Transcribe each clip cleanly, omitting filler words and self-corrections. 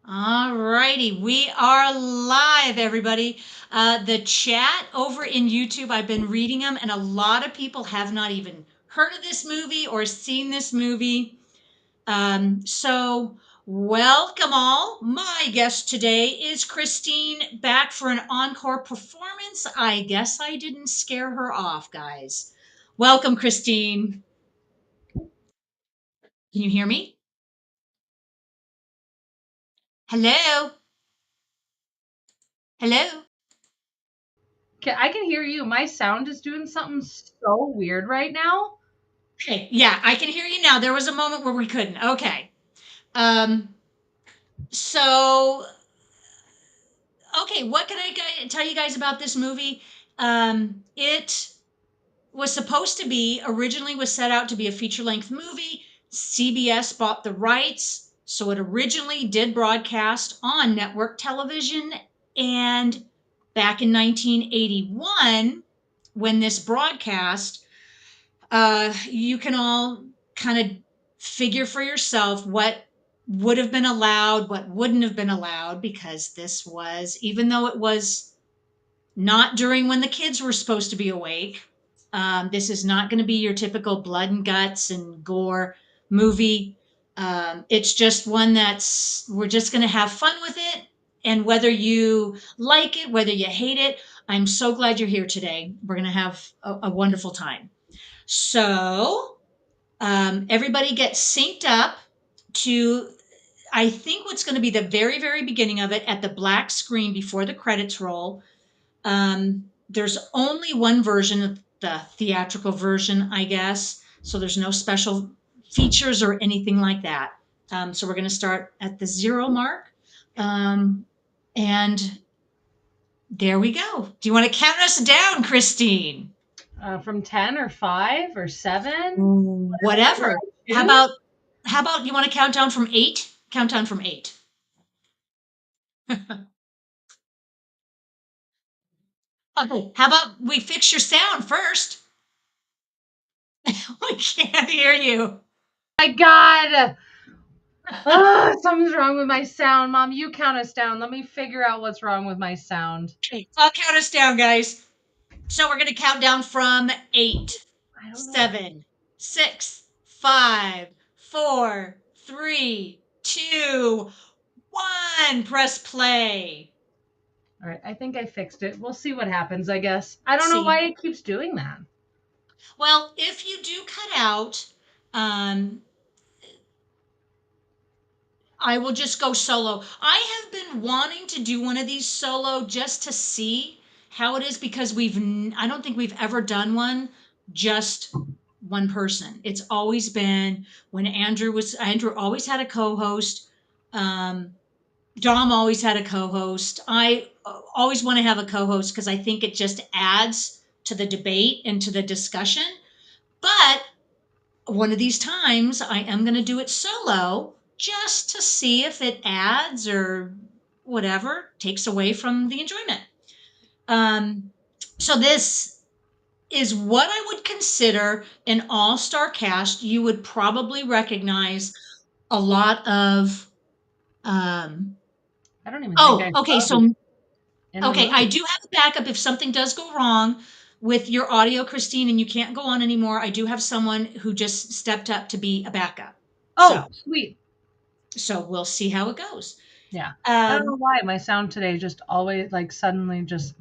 All righty, we are live, everybody. The chat over in YouTube, I've been reading them, and a lot of people have not even heard of this movie or seen this movie. So, welcome all. My guest today is Christine, back for an encore performance. I guess I didn't scare her off, guys. Welcome, Christine. Can you hear me? Hello? Hello? I can hear you. My sound is doing something so weird right now. Okay, yeah, I can hear you now. There was a moment where we couldn't. Okay. Um, so, okay, what can I tell you guys about this movie? It was supposed to be, originally was set out to be a feature-length movie. CBS bought the rights, so it originally did broadcast on network television. And back in 1981, when this broadcast, you can all kind of figure for yourself what would have been allowed, what wouldn't have been allowed, because this was, even though it was not during when the kids were supposed to be awake, this is not going to be your typical blood and guts and gore movie. It's just one that's, we're just going to have fun with it. And whether you like it, whether you hate it, I'm so glad you're here today. We're going to have a wonderful time. So everybody gets synced up to, I think, what's going to be the very, very beginning of it at the black screen before the credits roll. There's only one version of the theatrical version, I guess. So there's no special features or anything like that. So we're going to start at the 0 mark. And there we go. Do you want to count us down, Christine? From 10 or 5 or 7? Whatever Whatever. I How choose. about how about you want to count down from 8? Count down from 8. Okay. How about we fix your sound first? We can't hear you. My God. Something's wrong with my sound. Mom, you count us down. Let me figure out what's wrong with my sound. Okay, I'll count us down, guys. So we're gonna count down from 8, I don't know. 7, 6, 5, 4, 3, 2, 1. Press play. All right, I think I fixed it. We'll see what happens, I guess. I don't know See. why it keeps doing that. Well, if you do cut out, um, I will just go solo. I have been wanting to do one of these solo just to see how it is, because I don't think we've ever done one just one person. It's always been when Andrew always had a co-host. Um, Dom always had a co-host. I always want to have a co-host because I think it just adds to the debate and to the discussion. But one of these times I am going to do it solo just to see if it adds or whatever takes away from the enjoyment. Um, so this is what I would consider an all-star cast. You would probably recognize a lot of. Um, I don't even think oh, I okay. saw this So in the okay, I movie. do have a backup if something does go wrong with your audio, Christine, and you can't go on anymore. I do have someone who just stepped up to be a backup. Oh, So sweet. So we'll see how it goes. Yeah. I don't know Um, why my sound today just always like suddenly just.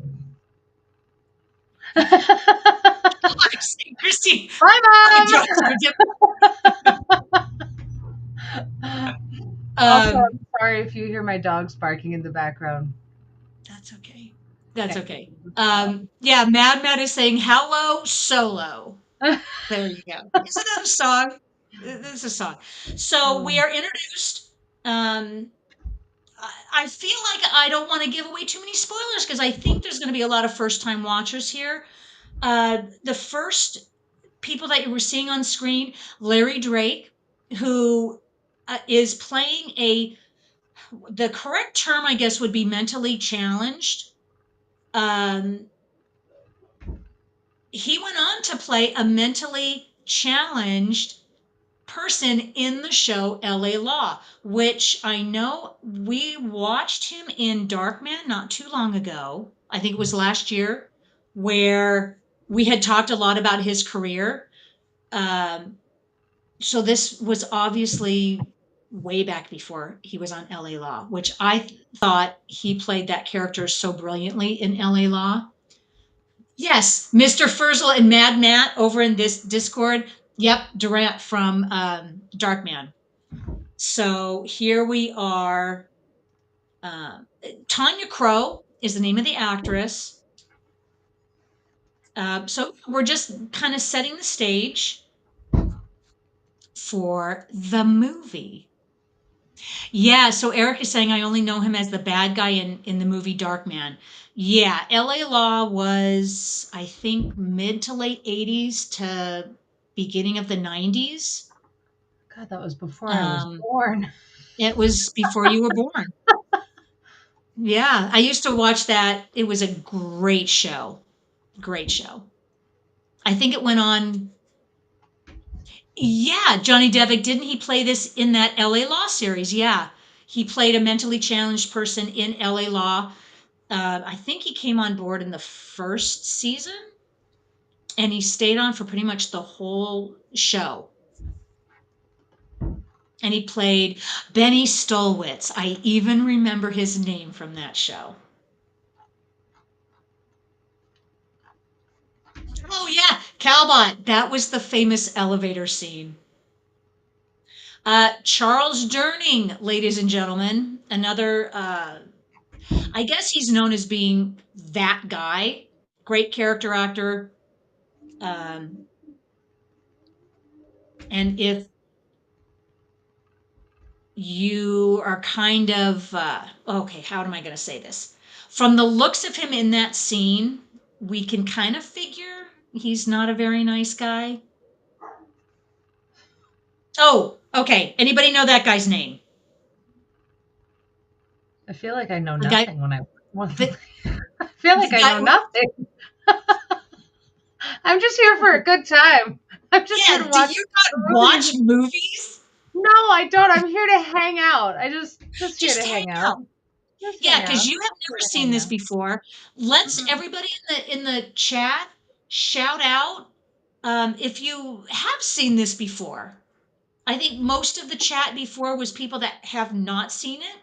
Christine, Bye, my Mom. jokes are Also, um, I'm sorry if you hear my dogs barking in the background. that's okay. That's Okay. okay. Yeah, Mad Mad is saying hello solo. There you go. Isn't that a song? This is a song. So we are introduced. Um, I feel like I don't want to give away too many spoilers because I think there's going to be a lot of first time watchers here. The first people that you were seeing on screen, Larry Drake, who is playing the correct term, I guess, would be mentally challenged. Um, he went on to play a mentally challenged person in the show LA Law, which I know we watched him in Darkman not too long ago. I think it was last year, where we had talked a lot about his career. Um, so this was obviously way back before he was on LA Law, which I thought he played that character so brilliantly in LA Law. Yes, Mr. Furzel and Mad Matt over in this Discord. Yep, Durant from Darkman. So here we are. Uh, Tanya Crow is the name of the actress. So we're just kind of setting the stage for the movie. Yeah, so Eric is saying I only know him as the bad guy in the movie Darkman. Yeah, LA Law was, I think, mid to late 80s to beginning of the 90s. God, that was before I was Um, born. it was before you were born. Yeah, I used to watch that. It was a great show. Great show. I think it went on. Yeah, Johnny Devick, didn't he play this in that LA Law series? Yeah. He played a mentally challenged person in LA Law. I think he came on board in the first season and he stayed on for pretty much the whole show. And he played Benny Stolwitz. I even remember his name from that show. Oh, yeah, Calbot. That was the famous elevator scene. Charles Durning, ladies and gentlemen, another, I guess he's known as being that guy. Great character actor. Um, and if you are kind of okay, how am I going to say this? From the looks of him in that scene, we can kind of figure he's not a very nice guy. Oh, okay. Anybody know that guy's name? I feel like I know The guy, nothing when I. the, I feel like the I guy. know nothing. I'm just here for a good time. I'm just here Yeah. to Do watch you not watch movies. movies? No, I don't. I'm here to hang out. Just here Just to hang hang out. out. Just Yeah, hang because out. you have Here never to seen hang this out. before. Let's Mm-mm. everybody in the chat shout out if you have seen this before. I think most of the chat before was people that have not seen it.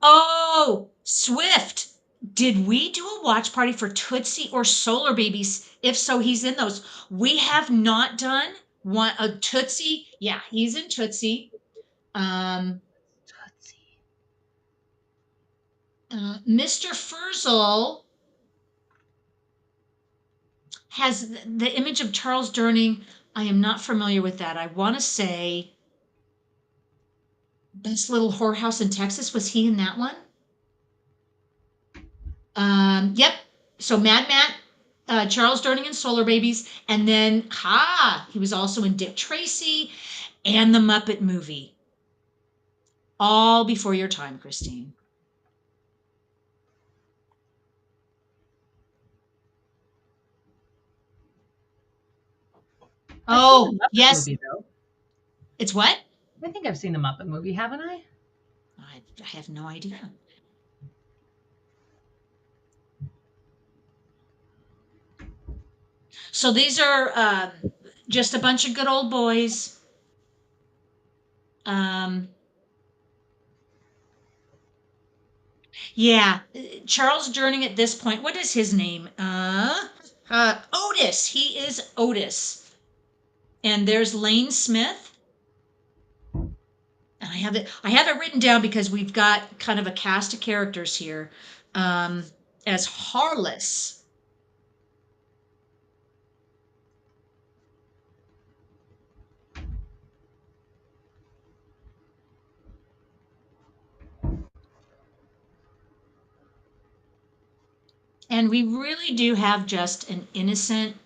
Oh, Swift. Did we do a watch party for Tootsie or Solar Babies? If so, he's in those. We have not done one a Tootsie. Yeah, he's in Tootsie. Um, Tootsie. Mr. Furzel has the image of Charles Durning. I am not familiar with that. I want to say Best Little Whorehouse in Texas. Was he in that one? Yep. So Mad Matt, Charles Durning and Solar Babies, and then he was also in Dick Tracy and the Muppet Movie. All before your time, Christine. I've seen the Oh Muppet yes, movie though. it's what? I think I've seen the Muppet movie, haven't I? I have no idea. So these are just a bunch of good old boys. Um, Yeah, Charles Durning at this point. What is his name? Otis. He is Otis. And there's Lane Smith. And I have it written down because we've got kind of a cast of characters here. Um, as Harless. And we really do have just an innocent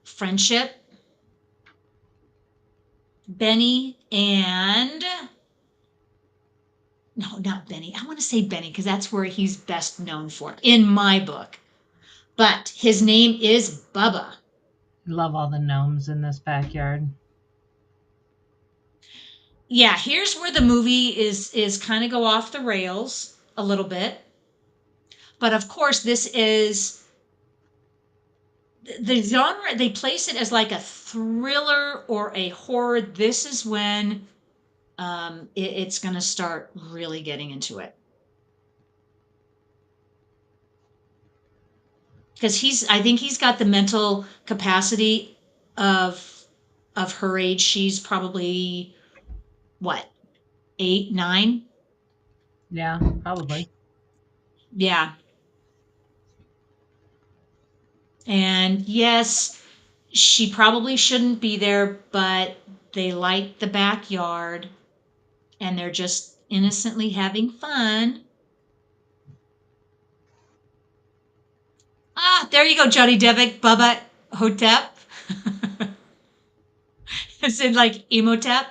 friendship. Benny and no, not Benny. I want to say Benny because that's where he's best known for in my book. But his name is Bubba. Love all the gnomes in this backyard. Yeah, here's where the movie is kind of go off the rails a little bit. But of course, this is the genre, they place it as like a thriller or a horror. This is when it's going to start really getting into it. Because I think he's got the mental capacity of her age. She's probably what, 8, 9? Yeah, probably. Yeah. And yes, she probably shouldn't be there, but they like the backyard and they're just innocently having fun. Ah, there you go, Johnny Devick, Bubba Hotep. It's in like Emotep.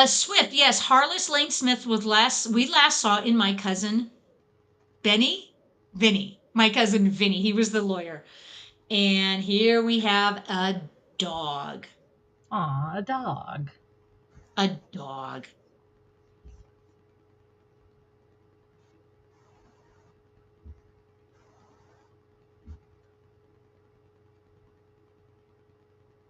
Swift, yes, Harless Lane Smith was we last saw in My Cousin Benny, Vinny, My Cousin Vinny. He was the lawyer. And here we have a dog. Aw, a dog. A dog.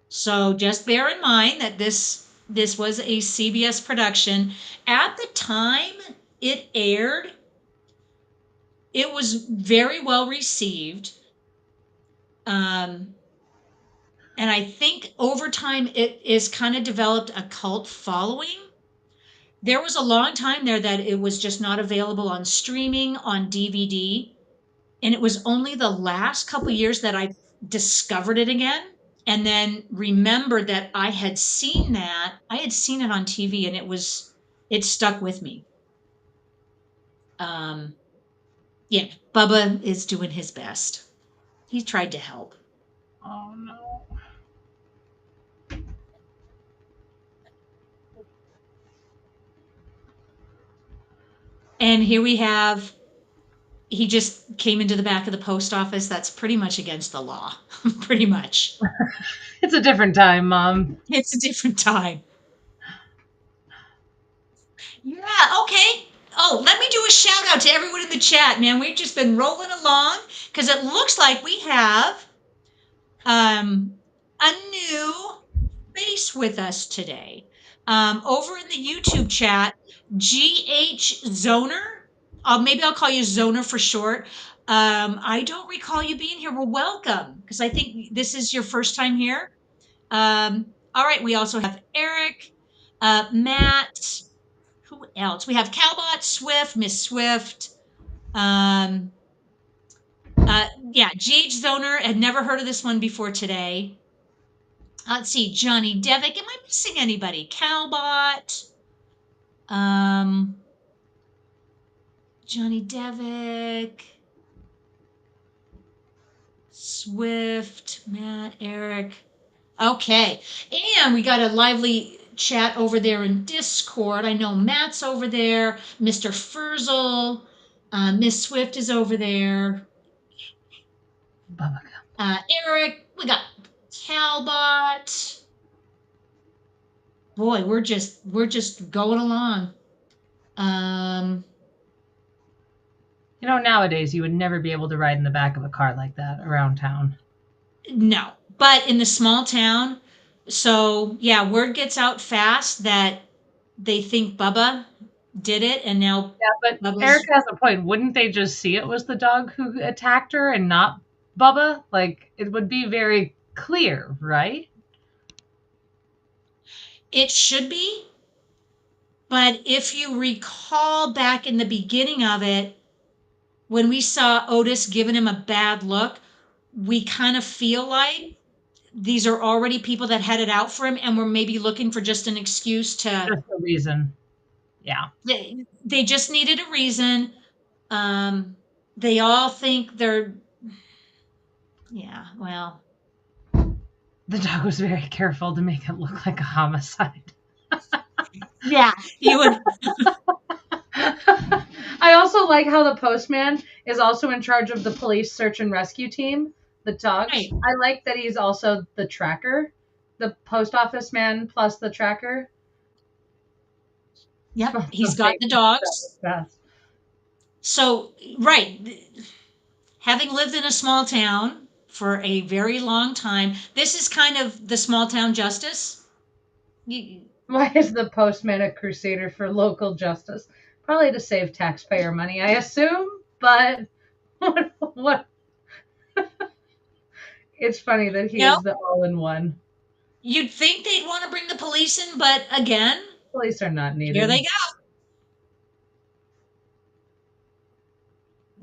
So just bear in mind that this was a CBS production. At the time it aired, it was very well received. Um, and I think over time it is kind of developed a cult following. There was a long time there that it was just not available on streaming, on DVD, and it was only the last couple years that I discovered it again and then remembered that I had seen it on TV and it stuck with me. Um, yeah, Bubba is doing his best. He tried to help. Oh no. And here we have, he just came into the back of the post office. That's pretty much against the law. Pretty much. It's a different time, Mom. It's a different time. Yeah, okay. Oh, let me do a shout out to everyone in the chat, man. We've just been rolling along because it looks like we have um, a new face with us today. Over in the YouTube chat, GH Zoner, maybe I'll call you Zoner for short. I don't recall you being here. Well, welcome, because I think this is your first time here. All right, we also have Eric, Matt, who else? We have Calbot, Swift, Miss Swift. Um, yeah, GH Zoner had never heard of this one before today. Let's see, Johnny Devick. Am I missing anybody? Calbot, um, Johnny Devick, Swift, Matt, Eric. Okay, and we got a lively chat over there in Discord. I know Matt's over there, Mr. Furzel, Miss Swift is over there. Bubba. Eric, we got Calbot. Boy, we're just going along. Um, You know, nowadays you would never be able to ride in the back of a car like that around town. no, but in the small town, so yeah, word gets out fast that they think Bubba did it, and now Yeah, but Bubba's. Eric has a point. Wouldn't they just see it was the dog who attacked her and not Bubba? Like, it would be very clear, right? It should be, but if you recall back in the beginning of it, when we saw Otis giving him a bad look, we kind of feel like these are already people that had it out for him and were maybe looking for just an excuse to. Just the reason. Yeah. They just needed a reason. Um, they all think they're, yeah, well, The dog was very careful to make it look like a homicide. yeah, you would. I also like how the postman is also in charge of the police search and rescue team. the dog. Right. I like that he's also the tracker, the post office man plus the tracker. Yep. He's got the Amazing. That was dogs. fast. So, right. Having lived in a small town for a very long time, this is kind of the small town justice. You, Why is the postman a crusader for local justice? Probably to save taxpayer money, I assume. But what? It's funny that he you know, is the all-in-one. you'd think they'd want to bring the police in, but again, Police are not here they needed. go.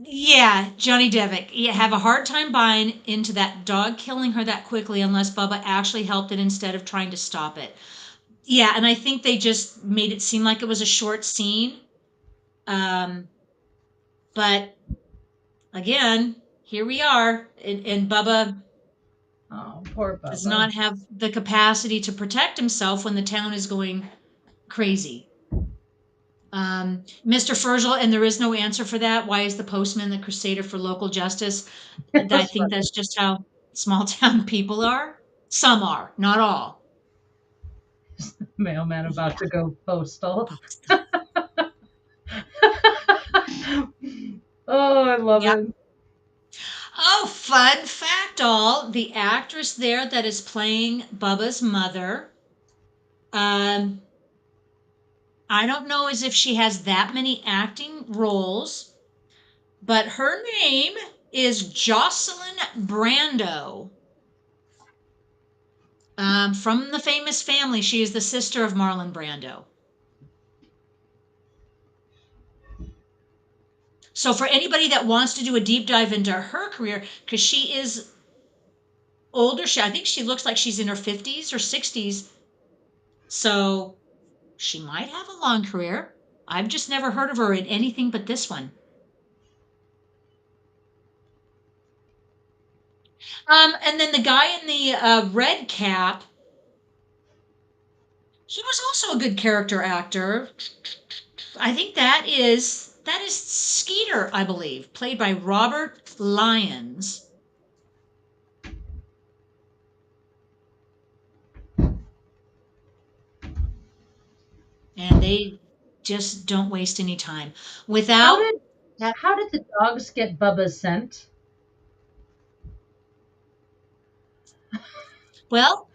Yeah, Johnny Devick. You have a hard time buying into that dog killing her that quickly unless Bubba actually helped it instead of trying to stop it. Yeah, and I think they just made it seem like it was a short scene. Um, but again, here we are, and Bubba Oh, poor does Bubba. not have the capacity to protect himself when the town is going crazy. Mr. Fergel, and there is no answer for that. Why is the postman the crusader for local justice? It I was think funny. that's just how small town people are. Some are, not all. Mailman Yeah. about to go postal. Oh, I love Yep. it. Oh, fun fact all. The actress there that is playing Bubba's mother, um, I don't know as if she has that many acting roles, but her name is Jocelyn Brando. From the famous family, she is the sister of Marlon Brando. So for anybody that wants to do a deep dive into her career, because she is older, I think she looks like she's in her 50s or 60s. So she might have a long career. I've just never heard of her in anything but this one. And then the guy in the red cap, he was also a good character actor. I think that is Skeeter, I believe, played by Robert Lyons. And they just don't waste any time. How Without did that, how did the dogs get Bubba's scent? well,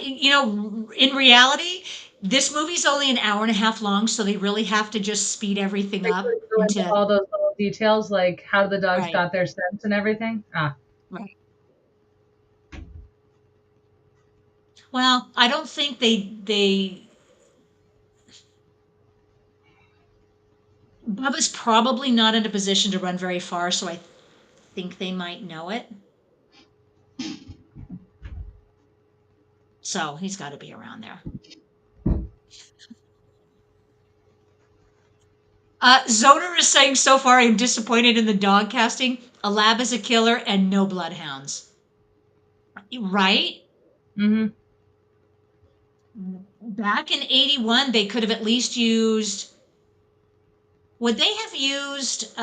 in reality, this movie's only an hour and a half long, so they really have to just speed everything They up couldn't go into into all those little details, like how the dogs right, got their scent and everything. Ah, right. Well, I don't think they Bubba's probably not in a position to run very far, so I think they might know it. So he's got to be around there. Zoner is saying so far I'm disappointed in the dog casting. A lab is a killer and no bloodhounds. Right? mm-hmm. Back in 81, they could have at least used. Would they have used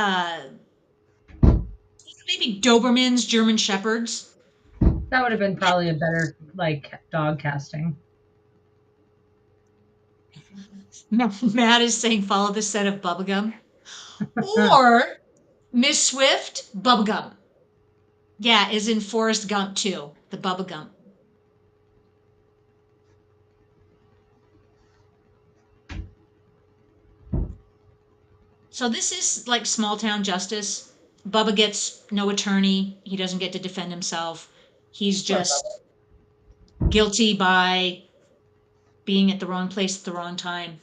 maybe Dobermans, German Shepherds? That would have been probably a better like dog casting. Matt is saying follow the set of bubblegum. Or Miss Swift, bubblegum. Yeah, is in Forrest Gump too, the bubblegum. So this is like small town justice. Bubba gets no attorney. He doesn't get to defend himself. He's Poor Bubba. just guilty by being at the wrong place at the wrong time.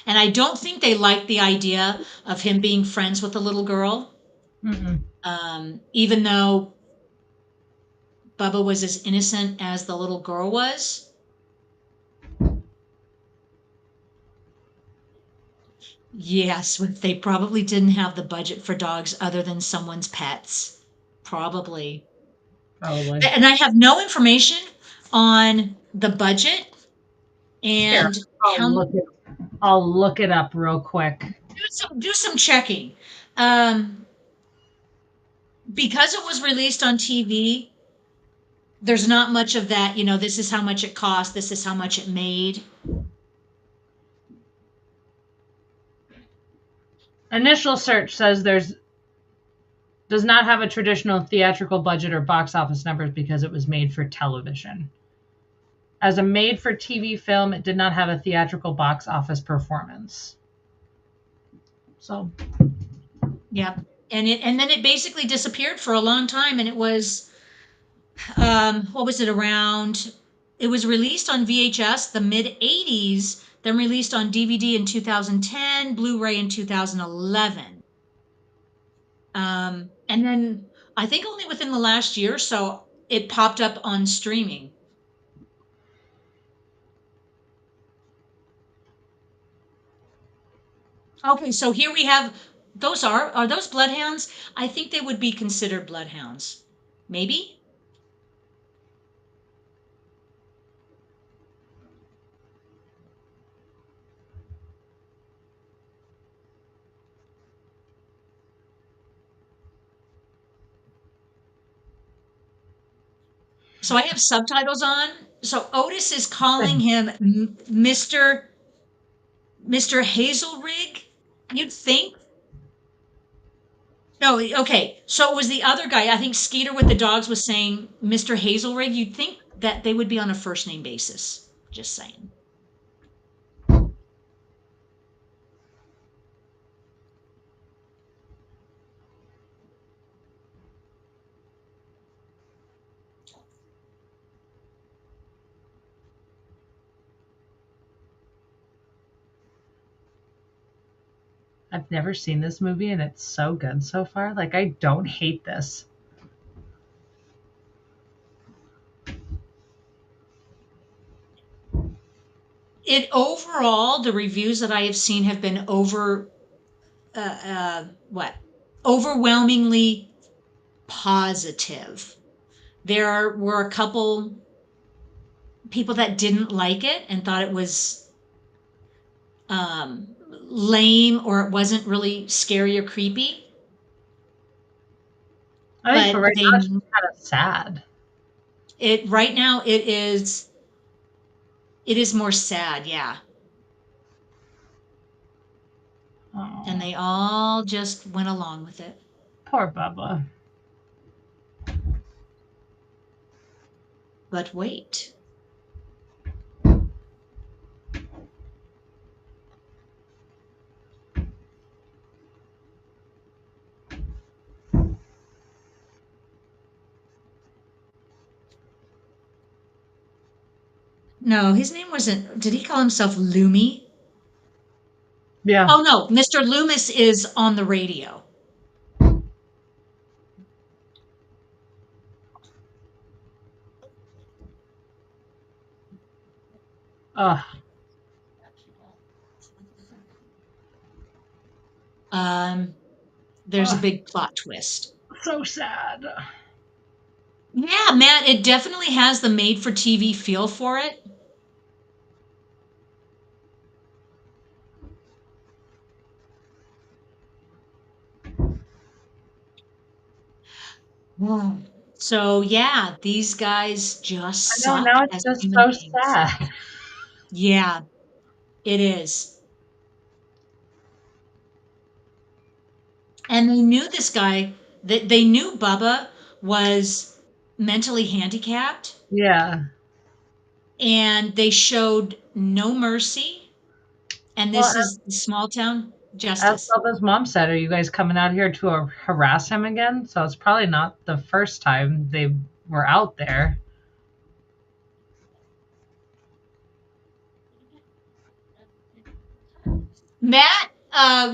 And I don't think they liked the idea of him being friends with a little girl, Mm-mm. even though Bubba was as innocent as the little girl was. Yes, they probably didn't have the budget for dogs other than someone's pets. Probably. Probably. And I have no information on the budget Here, and I'll how. look it. I'll look it up real quick. do some checking. Um, because it was released on TV, there's not much of that, this is how much it cost, this is how much it made. Initial search says there's does not have a traditional theatrical budget or box office numbers because it was made for television. As a made for TV film, it did not have a theatrical box office performance. So, Yeah. And then it basically disappeared for a long time, and it was what was it around? It was released on VHS the mid 80s, then released on DVD in 2010, Blu-ray in 2011. And then I think only within the last year or so it popped up on streaming. Okay, so here we have those are those bloodhounds? I think they would be considered bloodhounds. Maybe? So I have subtitles on. So Otis is calling him Mr. Hazelrig. You'd think. No, okay. So it was the other guy. I think Skeeter with the dogs was saying Mr. Hazelrig. You'd think that they would be on a first name basis. Just saying. I've never seen this movie and it's so good so far. Like, I don't hate this. It overall, the reviews that I have seen have been what? Overwhelmingly positive. There were a couple people that didn't like it and thought it was lame or it wasn't really scary or creepy. I think for But right now, it's just kind of sad. it right now it is more sad, yeah. And Oh, they all just went along with it. poor Bubba. But wait. No, his name wasn't. Did he call himself Loomy? Yeah. Oh no, Mr. Loomis is on the radio. Ugh, Um, there's a ugh, big plot twist. so sad. Yeah, man, it definitely has the made for TV feel for it. Mm. So yeah, these guys I just know, suck now it's as just human so beings. sad. Yeah, it is. And they knew this guy, that they knew Bubba was mentally handicapped, Yeah. and they showed no mercy. And Well, this is small town as justice. Bubba's mom said, are you guys coming out here to harass him again? So it's probably not the first time they were out there. Matt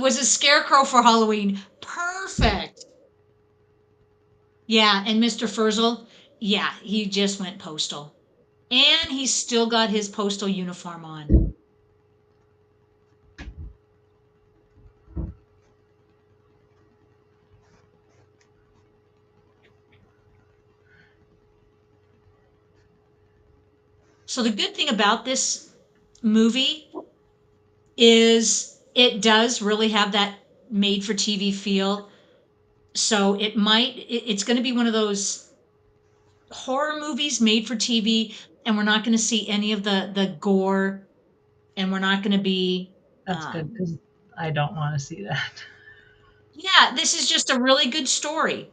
was a scarecrow for Halloween. Perfect. Yeah, and Mr. Furzel, yeah, he just went postal. And he's still got his postal uniform on. So the good thing about this movie is it does really have that made for TV feel. So it's going to be one of those horror movies made for TV, and we're not going to see any of the gore, and we're not going to be, That's good because I don't want to see that. yeah, this is just a really good story.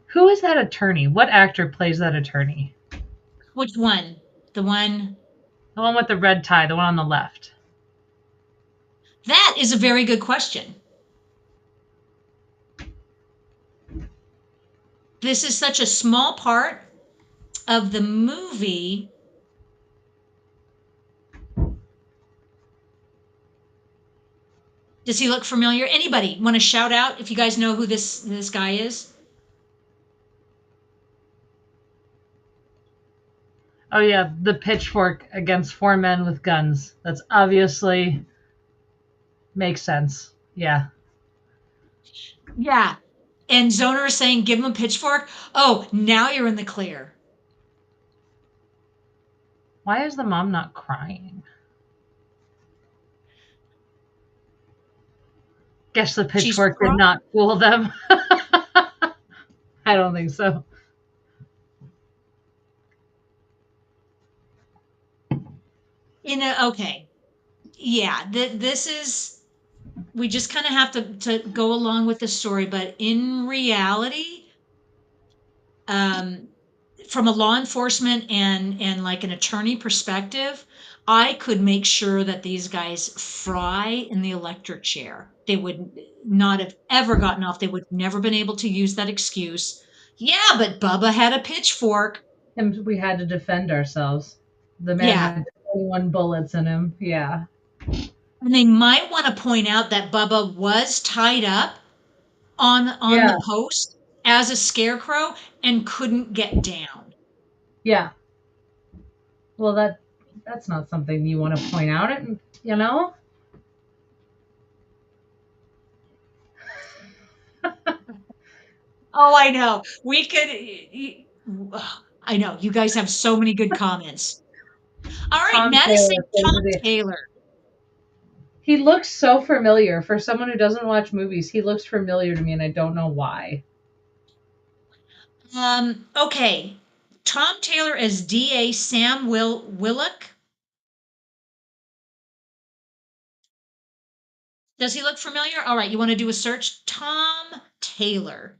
Who is that attorney? What actor plays that attorney? Which one? The one The one with the red tie, the one on the left. that is a very good question. This is such a small part of the movie. Does he look familiar? Anybody want to shout out if you guys know who this guy is? Oh yeah, the pitchfork against four men with guns. That's obviously makes sense. Yeah. Yeah. And Zoner is saying, give him a pitchfork. Oh, now you're in the clear. Why is the mom not crying? Guess the She's pitchfork did not fool them. I don't think so. okay. Yeah, this is, we just kind of have to go along with the story, but in reality, um, from a law enforcement and like an attorney perspective, I could make sure that these guys fry in the electric chair. They would not have ever gotten off. They would never been able to use that excuse. Yeah, but Bubba had a pitchfork. And we had to defend ourselves. The man Yeah. had 21 bullets in him. Yeah. And they might want to point out that Bubba was tied up on Yeah. the post as a scarecrow and couldn't get down. Yeah. Well, that's not something you want to point out. It, you know. Oh, I know. We could. I know. You guys have so many good comments. All right, Tom Matt is saying Taylor Tom plays the. Taylor. He looks so familiar for someone who doesn't watch movies. He looks familiar to me, and I don't know why. Okay. Tom Taylor as DA Sam Willock. Does he look familiar? All right, you want to do a search? Tom Taylor.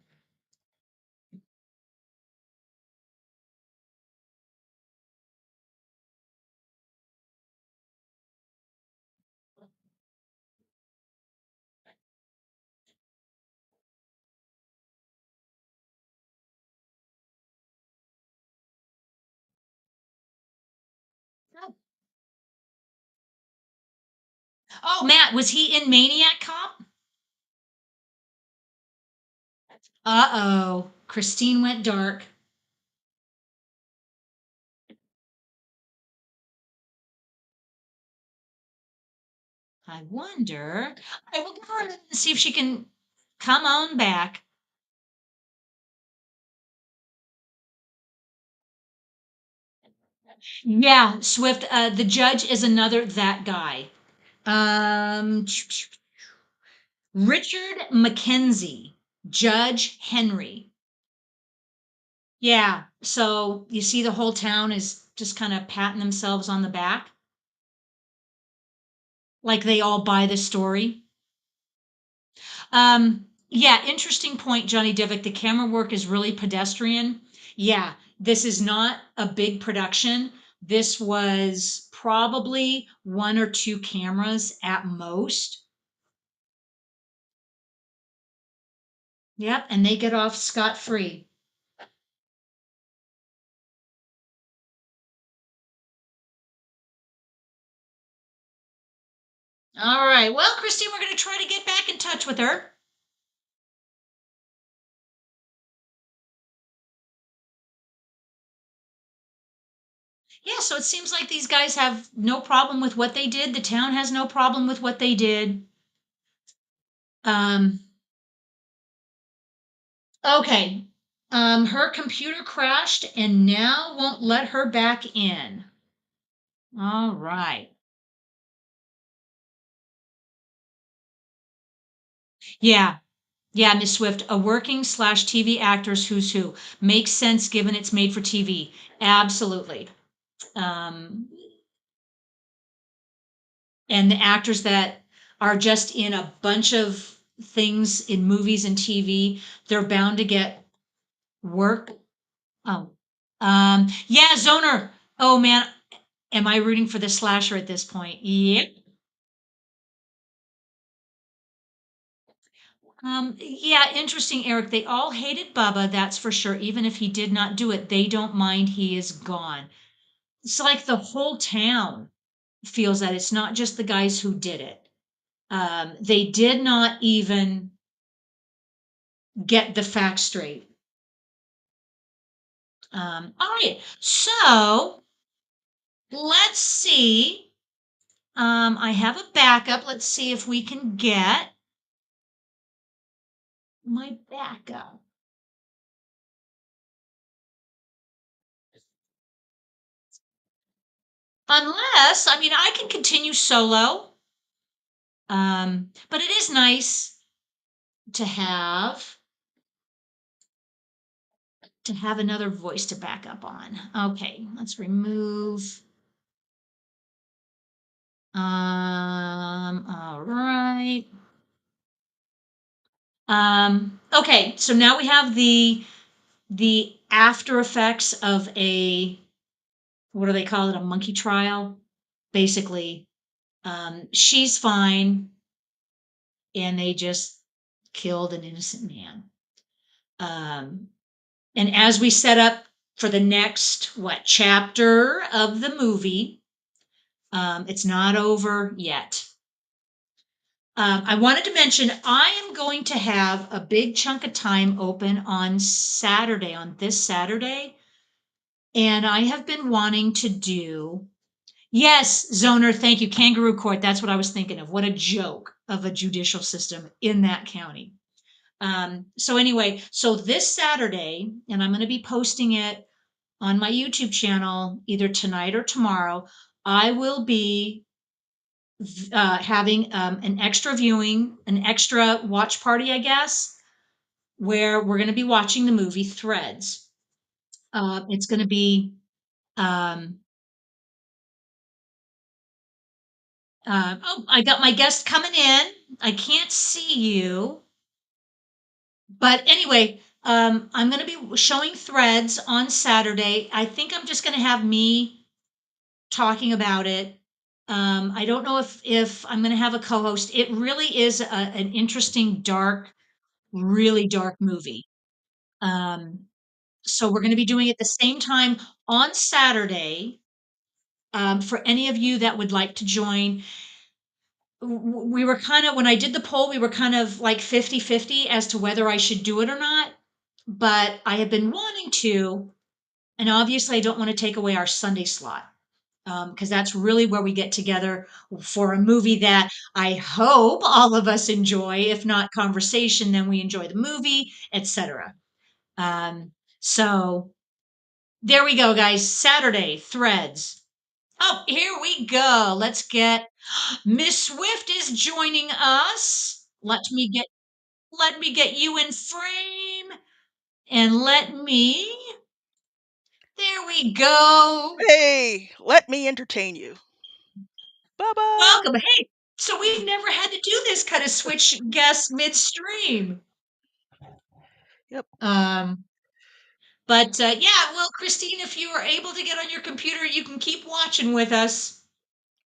Oh, Matt, was he in Maniac Cop? Uh-oh. Christine went dark. I wonder. I will give her a minute and see if she can come on back. Yeah, Swift. The judge is another that guy. Um, Richard Mackenzie, Judge Henry. Yeah. So you see, the whole town is just kind of patting themselves on the back, like they all buy the story. Yeah, interesting point, Johnny Divick. The camera work is really pedestrian. Yeah, this is not a big production. This was probably one or two cameras at most. Yep, and they get off scot-free. All right. Well, Christine, we're going to try to get back in touch with her. Yeah, so it seems like these guys have no problem with what they did. The town has no problem with what they did. Um, okay. Her computer crashed and now won't let her back in. All right. Yeah. Yeah, Miss Swift, a working slash TV actors who's who. Makes sense given it's made for TV. Absolutely. Um, and the actors that are just in a bunch of things in movies and TV, they're bound to get work. Oh, yeah, Zoner. Oh man, am I rooting for the slasher at this point? Yep. Yeah, interesting, Eric. They all hated Bubba, that's for sure. Even if he did not do it, they don't mind he is gone. It's like the whole town feels that it's not just the guys who did it. They did not even get the facts straight. All right, so let's see. I have a backup. Let's see if we can get my backup. Unless, I mean, I can continue solo. But it is nice to have another voice to back up on. Okay, let's remove. All right. Okay, so now we have the after effects of a, what do they call it? A monkey trial. Basically, she's fine, and they just killed an innocent man. Um, and as we set up for the next chapter of the movie, it's not over yet. I wanted to mention I am going to have a big chunk of time open on Saturday, on this Saturday, and I have been wanting to do. Yes, Zoner, thank you. Kangaroo court. That's what I was thinking of. What a joke of a judicial system in that county. So anyway, so this Saturday, and I'm going to be posting it on my YouTube channel either tonight or tomorrow, I will be having an extra viewing, an extra watch party, I guess, where we're going to be watching the movie Threads. It's going to be, um, oh, I got my guest coming in. I can't see you. But anyway, I'm going to be showing Threads on Saturday. I think I'm just going to have me talking about it. I don't know if I'm going to have a co-host. It really is an interesting, dark, really dark movie. Um, so we're going to be doing it the same time on Saturday. For any of you that would like to join, we were kind of, when I did the poll, we were kind of like 50-50 as to whether I should do it or not. But I have been wanting to, and obviously I don't want to take away our Sunday slot. Because that's really where we get together for a movie that I hope all of us enjoy. If not conversation, then we enjoy the movie, etc. Um, so there we go, guys. Saturday Threads. Oh, here we go. Let's get Miss Swift is joining us. Let me get you in frame, and there we go. Hey, let me entertain you. Baba! Welcome. Hey, so we've never had to do this kind of switch guests midstream. Yep. Um, but yeah, well, Christine, if you are able to get on your computer, you can keep watching with us.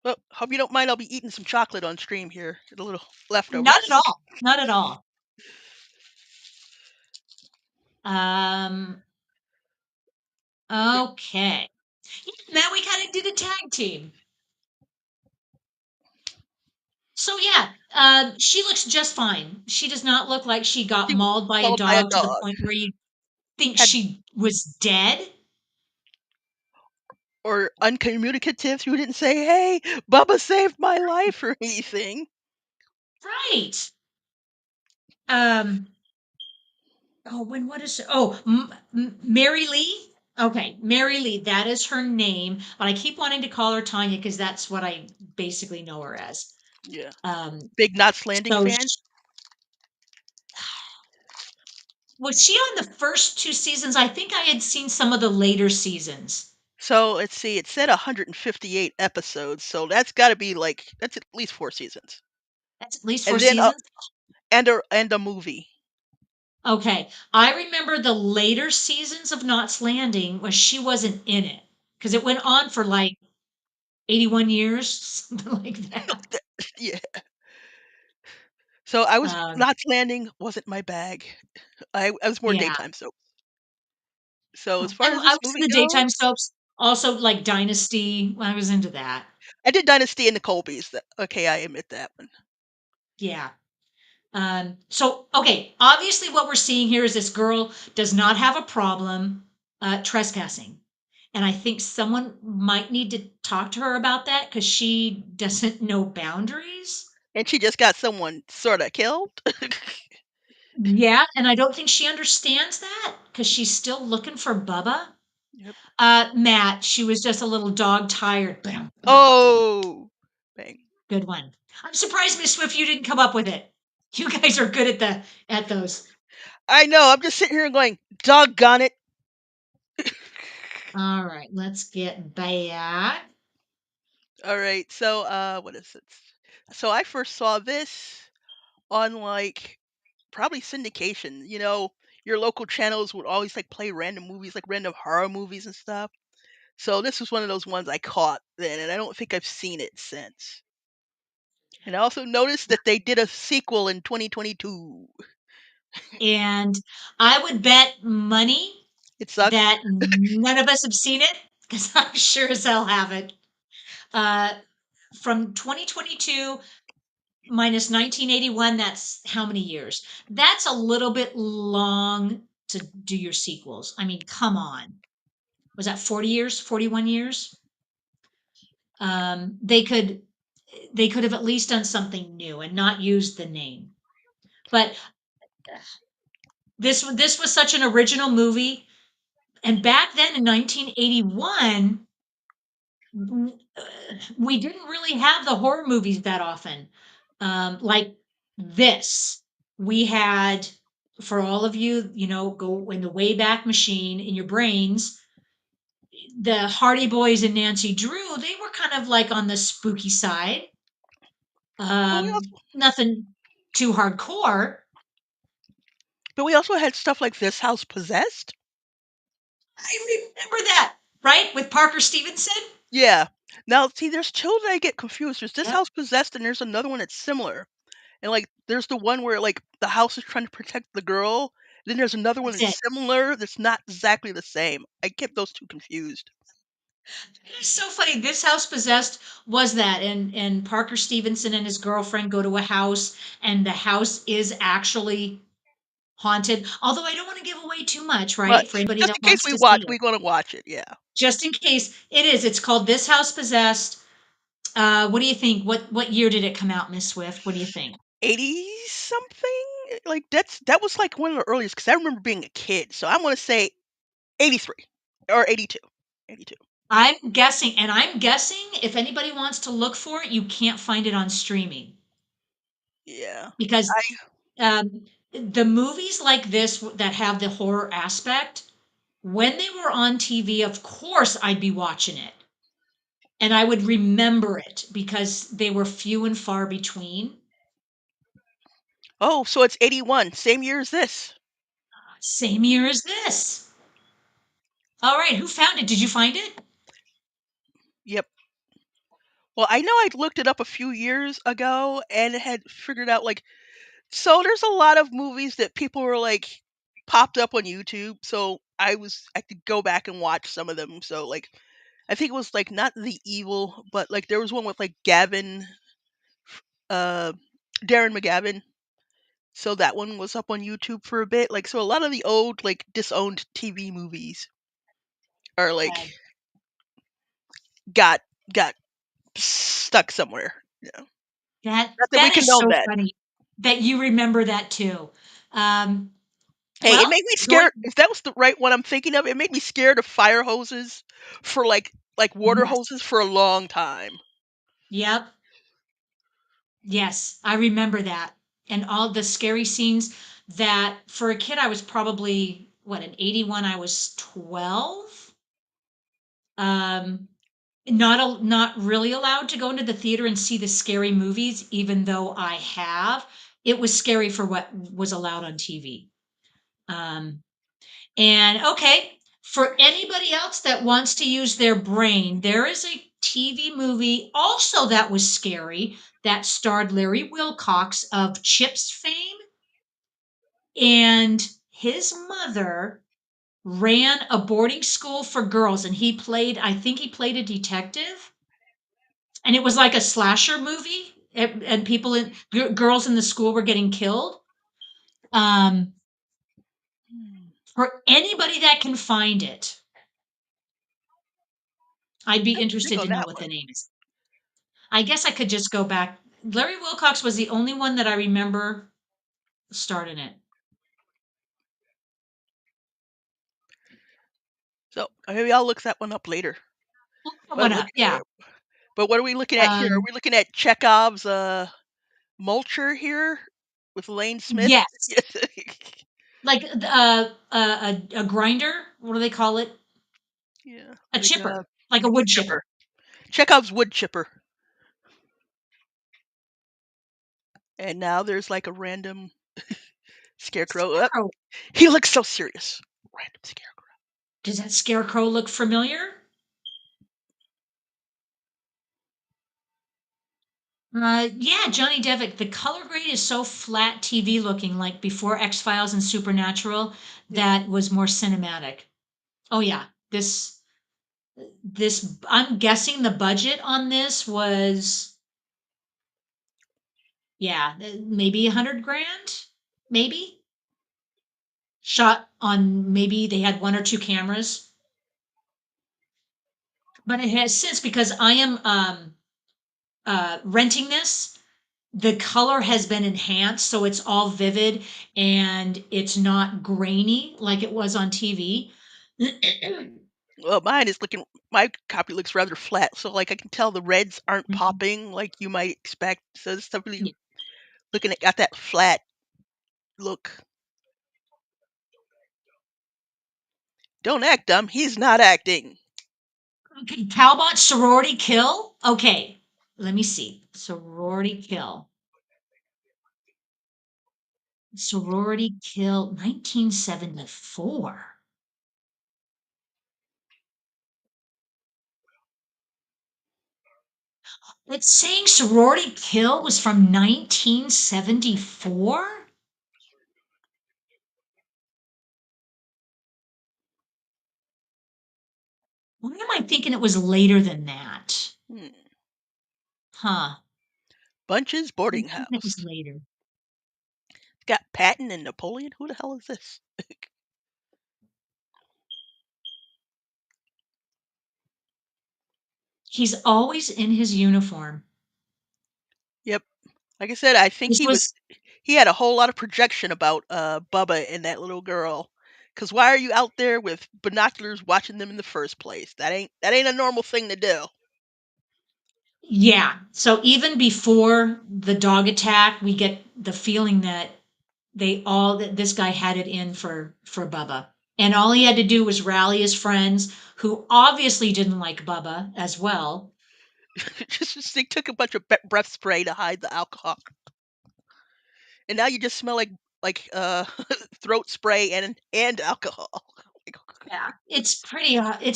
Well, hope you don't mind. I'll be eating some chocolate on stream here. Get a little Not at leftovers. all. Not at all. Um, There- okay. Yeah, now we kind of did a tag team. So yeah, she looks just fine. She does not look like she got She was mauled by a mauled by a dog to the dog. point where you think Had she was dead. or uncommunicative. Who didn't say, "Hey, Bubba saved my life" or anything. Right. Um, oh, what is it? Oh, Mary Lee. Okay, Mary Lee. That is her name, but I keep wanting to call her Tanya because that's what I basically know her as. Yeah. Um, Big Knots Landing so fan. Was she on the first 2 seasons? I think I had seen some of the later seasons. So let's see, it said 158 episodes, so that's got to be like that's at least 4 seasons, That's at least 4 and then seasons? and a movie. Okay. I remember the later seasons of Knots Landing where she wasn't in it because it went on for like 81 years, something like that. Yeah. So I was Um, Knots Landing wasn't my bag. I was more yeah. daytime soap. So as Oh, far and as I this was in movie the daytime goes, soaps, also like Dynasty. I was into that. I did Dynasty and the Colbys. Okay, I admit that one. Yeah. So, okay, obviously, what we're seeing here is this girl does not have a problem trespassing. And I think someone might need to talk to her about that because she doesn't know boundaries. And she just got someone sort of killed. Yeah, and I don't think she understands that because she's still looking for Bubba. Yep. Matt, she was just a little dog tired. Bam, bam. Oh, bang! Good one. I'm surprised, Miss Swift, you didn't come up with it. You guys are good at those. I know. I'm just sitting here going, doggone it. All right, let's get back. All right. So, what is it? So I first saw this on like probably syndication. Your local channels would always like play random movies, like random horror movies and stuff. So this was one of those ones I caught then, and I don't think I've seen it since. And I also noticed that they did a sequel in 2022. And I would bet money It sucks. that none of us have seen it because I'm sure as hell haven't. Uh, from 2022 minus 1981, that's how many years? That's a little bit long to do your sequels. I mean, come on. Was that 40 years, 41 years? They could have at least done something new and not used the name. But this was such an original movie. And back then in 1981, we didn't really have the horror movies that often. Like this, we had, for all of you, go in the Wayback Machine in your brains, the Hardy Boys and Nancy Drew, they were kind of like on the spooky side. But we also, Nothing too hardcore. but we also had stuff like This House Possessed. I remember that, right? With Parker Stevenson. Yeah. Now, see, there's two that I get confused. There's This Yep, House Possessed, and there's another one that's similar. And like, there's the one where like the house is trying to protect the girl. Then there's another one that's that's it. similar. That's not exactly the same. I kept those two confused. It's so funny. This house possessed was that, and Parker Stevenson and his girlfriend go to a house, and the house is actually haunted. Although I don't want to give away too much, But right? For anybody just that in case wants we to watch, see it, we're gonna watch it. Yeah. just in case it is. It's called This House Possessed. What do you think? What year did it come out, Miss Swift? What do you think? 80 something. Like that was like one of the earliest because I remember being a kid. So I'm gonna say 83 or 82. 82. I'm guessing if anybody wants to look for it, you can't find it on streaming Yeah. because I the movies like this that have the horror aspect, when they were on TV, of course I'd be watching it and I would remember it because they were few and far between. Oh, so it's 81, same year as this. Same year as this. All right, who found it? Did you find it? Yep. Well, I know I looked it up a few years ago and had figured out like so there's a lot of movies that people were like popped up on YouTube. So I could go back and watch some of them. So like I think it was like not The Evil, but like there was one with like Gavin uh Darren McGavin. So that one was up on YouTube for a bit. Like so a lot of the old like disowned TV movies are Uh, like got got stuck somewhere. Yeah. that Not that we that is condone so that. funny that you remember that too. Um, Hey, it well, made me going scared. If that was the right one I'm thinking of, it made me scared of fire hoses for like water yes, hoses for a long time. yep, yes, I remember that. and all the scary scenes that for a kid I was probably what in 81 I was 12. Um, not really allowed to go into the theater and see the scary movies, even though I have. It was scary for what was allowed on TV. Um, and okay, for anybody else that wants to use their brain, there is a TV movie also that was scary that starred Larry Wilcox of Chips fame, and his mother ran a boarding school for girls, and I think he played a detective, and it was like a slasher movie, and people girls in the school were getting killed. Um, Hmm. for anybody that can find it, I'd be I have to dig interested on to know that what the one. name is. I guess I could just go back. Larry Wilcox was the only one that I remember starting it. So maybe I'll look that one up later. Look that But one look, up. Yeah. but what are we looking at here? Are Um, we looking at Chekhov's Mulcher here with Lane Smith? yes. Yes. Like a grinder. What do they call it? Yeah, A like a chipper, like a wood chipper. chipper. Chekhov's wood chipper. And now there's like a random scarecrow. Up. Scarecrow. He looks so serious. Random scarecrow. Does that scarecrow look familiar? Yeah, Johnny Devitt. The color grade is so flat TV looking, like before X Files and Supernatural, Yep. that was more cinematic. Oh yeah, this I'm guessing the budget on this was yeah maybe 100 grand, maybe shot on maybe they had one or two cameras, but it has since because I am renting this. The color has been enhanced, so it's all vivid and it's not grainy like it was on TV. Well, my copy looks rather flat, so like I can tell the reds aren't popping like you might expect. So this stuff really Yeah. looking at got that flat look. Don't act dumb. He's not acting. Okay, Talbot sorority kill. Okay, let me see. Sorority kill. Sorority kill 1974. It's saying sorority kill was from 1974? Why am I thinking it was later than that? Hmm. Huh. Bunch's I'm boarding thinking it was house. later. It's got Patton and Napoleon. Who the hell is this? He's always in his uniform. Yep. Like I said, I think This was he had a whole lot of projection about Bubba and that little girl. Cause why are you out there with binoculars watching them in the first place? That ain't a normal thing to do. yeah. So even before the dog attack, we get the feeling that that this guy had it in for Bubba. And all he had to do was rally his friends who obviously didn't like Bubba as well. Just they took a bunch of breath spray to hide the alcohol, and now you just smell like throat spray and alcohol. Yeah, it's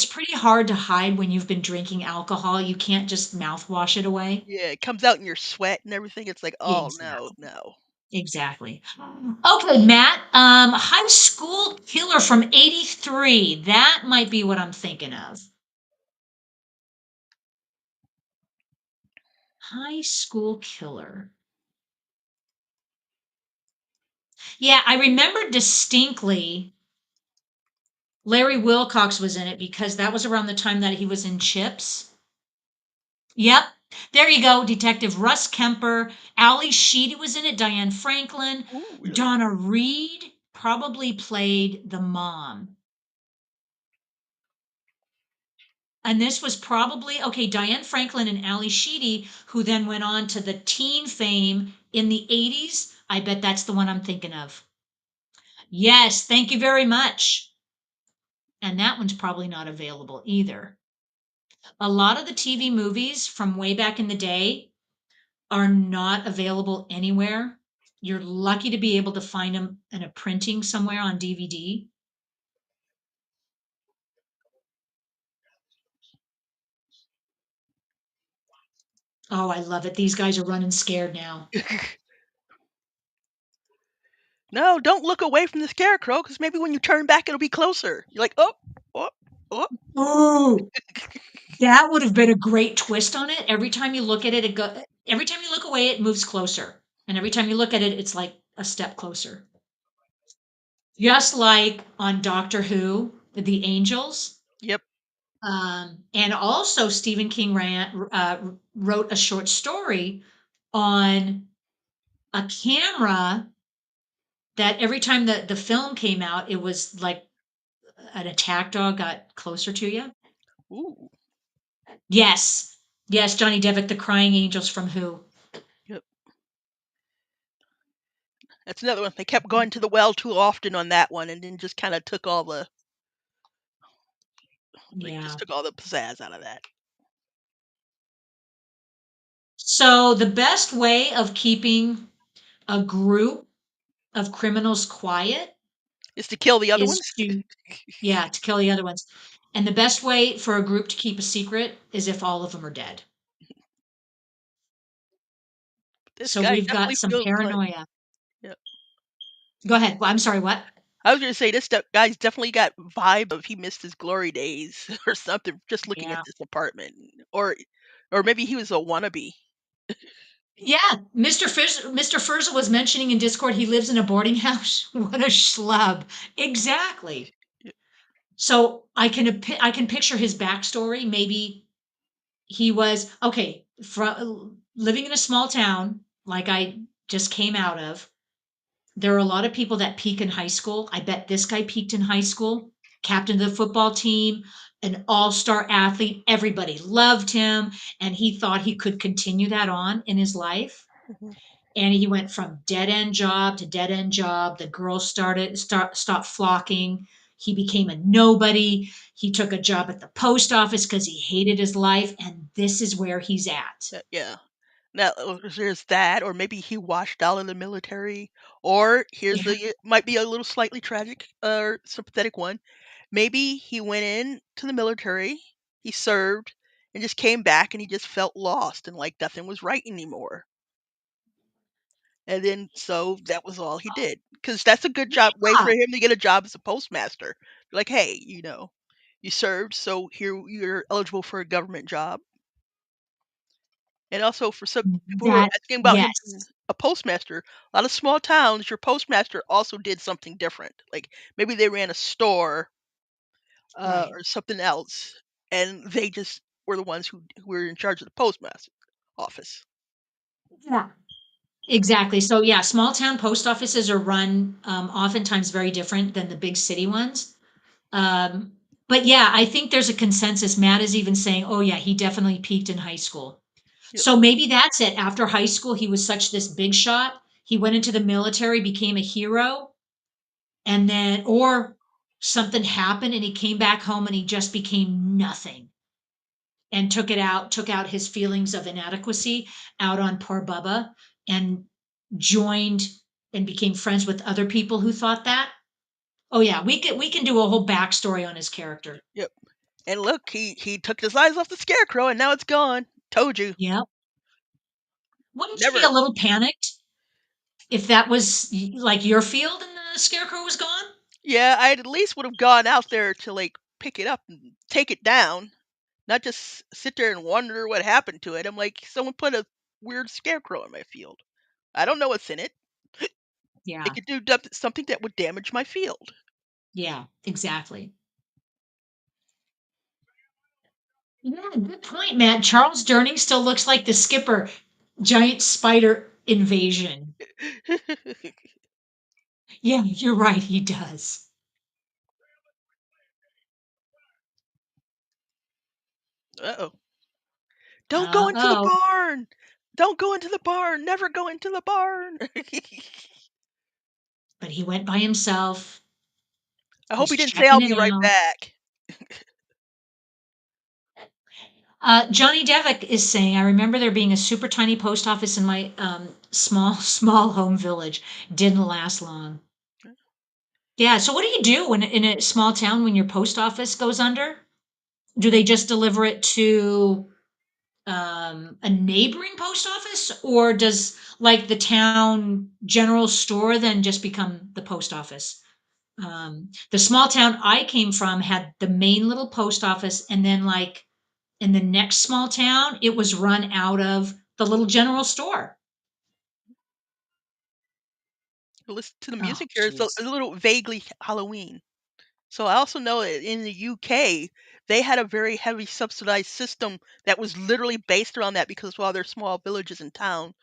pretty hard to hide when you've been drinking alcohol. You can't just mouthwash it away. Yeah, it comes out in your sweat and everything. It's like, oh no, Exactly. no. Exactly. Okay, Matt. High School Killer from '83. That might be what I'm thinking of. High School Killer. Yeah, I remember distinctly Larry Wilcox was in it because that was around the time that he was in Chips. Yep. There you go. Detective Russ Kemper. Ali Sheedy was in it. Diane Franklin. Ooh, really? Donna Reed probably played the mom. And this was probably, okay, Diane Franklin and Ali Sheedy, who then went on to the teen fame in the 80s, I bet that's the one I'm thinking of. Yes, thank you very much. And that one's probably not available either. A lot of the TV movies from way back in the day are not available anywhere. You're lucky to be able to find them in a printing somewhere on DVD. Oh, I love it. These guys are running scared now. No, don't look away from the Scarecrow, because maybe when you turn back, it'll be closer. You're like, oh, oh, oh. Oh, that would have been a great twist on it. Every time you look at it, every time you look away, it moves closer. And every time you look at it, it's like a step closer. Just like on Doctor Who, the angels. Yep. And also Stephen King wrote a short story on a camera that every time the film came out, it was like an attack dog got closer to you. Ooh. Yes. Yes, Johnny Devitt, the crying angels from Who. Yep. That's another one. They kept going to the well too often on that one, and then just kind of took all the Yeah. pizzazz out of that. So the best way of keeping a group of criminals quiet Is to kill the other is ones. to, yeah, to kill the other ones. And the best way for a group to keep a secret is if all of them are dead. This So guy we've got definitely some feels like. paranoia. Yep. Go ahead. Well, I'm sorry, what? I was gonna say this guy's definitely got vibe of he missed his glory days or something. Just looking at Yeah. this apartment, or maybe he was a wannabe. Yeah. Mr. Furza was mentioning in Discord he lives in a boarding house. What a schlub. Exactly. So I can picture his backstory. Maybe he was okay from living in a small town like I just came out of. There are a lot of people that peak in high school. I bet this guy peaked in high school, captain of the football team, an all-star athlete. Everybody loved him, and he thought he could continue that on in his life. Mhm. And he went from dead end job to dead end job. The girls stopped flocking. He became a nobody. He took a job at the post office because he hated his life, and this is where he's at. Yeah. Now there's that, or maybe he washed out in the military, or here's Yeah, the might be a little slightly tragic or sympathetic one. Maybe he went in to the military, he served, and just came back, and he just felt lost and like nothing was right anymore. And then so that was all he did. Because that's a good job way for yeah, him to get a job as a postmaster. Like, hey, you served, so here you're eligible for a government job. And also for some people who are that asking about him being yes, a postmaster, a lot of small towns, your postmaster also did something different. Like maybe they ran a store right. or something else, and they just were the ones who were in charge of the postmaster office. Yeah. Exactly. So yeah, small town post offices are run oftentimes very different than the big city ones. Um, but yeah, I think there's a consensus. Matt is even saying, "Oh yeah, he definitely peaked in high school." Yep. So maybe that's it. After high school, he was such this big shot. He went into the military, became a hero, and then or something happened and he came back home and he just became nothing and took out his feelings of inadequacy out on poor Bubba and joined and became friends with other people who thought that. Oh yeah, we can do a whole backstory on his character. Yep. And look, he took his eyes off the scarecrow, and now it's gone. Told you. Yep. Wouldn't you be Never. a little panicked if that was like your field and the scarecrow was gone? Yeah, I at least would have gone out there to like pick it up and take it down, not just sit there and wonder what happened to it. I'm like, someone put a weird scarecrow in my field. I don't know what's in it. It Yeah. could do something that would damage my field. Yeah, exactly. Yeah, good point, Matt. Charles Durning still looks like the skipper. Giant spider invasion. Yeah, you're right, he does. Uh-oh. Don't go into the Uh-oh. barn. Don't go into the barn. Never go into the barn. But he went by himself. I hope He's he didn't say I'll checking be it right out. back. Johnny Devick is saying, I remember there being a super tiny post office in my small home village. Didn't last long. Yeah, so what do you do when in a small town when your post office goes under? Do they just deliver it to a neighboring post office, or does like the town general store then just become the post office? The small town I came from had the main little post office, and then like in the next small town, it was run out of the little general store. Listen to the Oh, music here. It's a jeez. little vaguely Halloween. So I also know that in the UK, they had a very heavy subsidized system that was literally based around that because while they're small villages in town,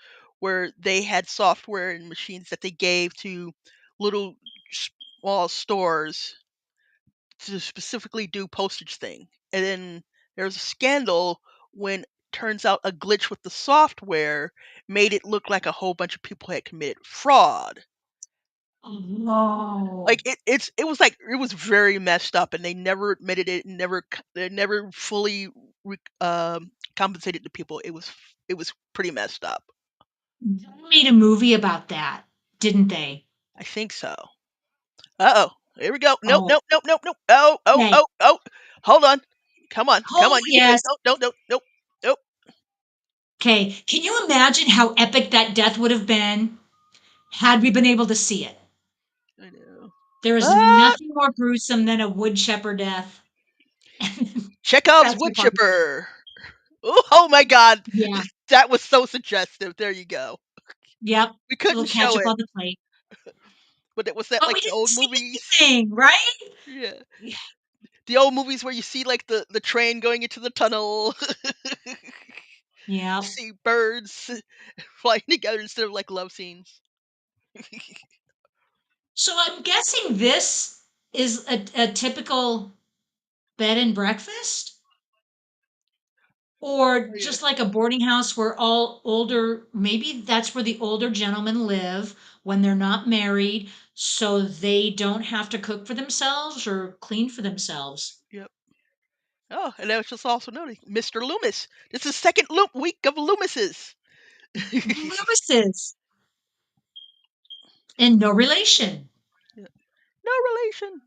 where they had software and machines that they gave to little small stores to specifically do postage thing. And then there was a scandal when turns out a glitch with the software made it look like a whole bunch of people had committed fraud. Oh, Like it was like it was very messed up, and they never admitted it. They never fully compensated the people. It was pretty messed up. they made a movie about that, didn't they? I think so. Uh oh, here we go. Nope, Oh, nope, nope, nope, nope. Oh, oh, okay. oh, oh. Hold on. Come Oh, on. You can do it. yes. Nope, nope, nope, nope, nope. Okay. Can you imagine how epic that death would have been had we been able to see it? I know. There is Ah, nothing more gruesome than a wood chipper death. Chekhov's That's my wood part. chipper. Oh my God, Yeah. that was so suggestive. There you go. Yep. We Little couldn't show ketchup it, on the plate. but it was that But we like the didn't old see movies. anything, right? Yeah. Yeah. The old movies where you see like the train going into the tunnel. You Yeah. see birds flying together instead of like love scenes. So I'm guessing this is a typical bed and breakfast, or Oh yeah. just like a boarding house where all older, maybe that's where the older gentlemen live when they're not married, so they don't have to cook for themselves or clean for themselves. Yep. Oh, and I was just also noting Mr. Loomis. This is second loop week of Loomises. Lewis's and no relation. Yeah. No relation.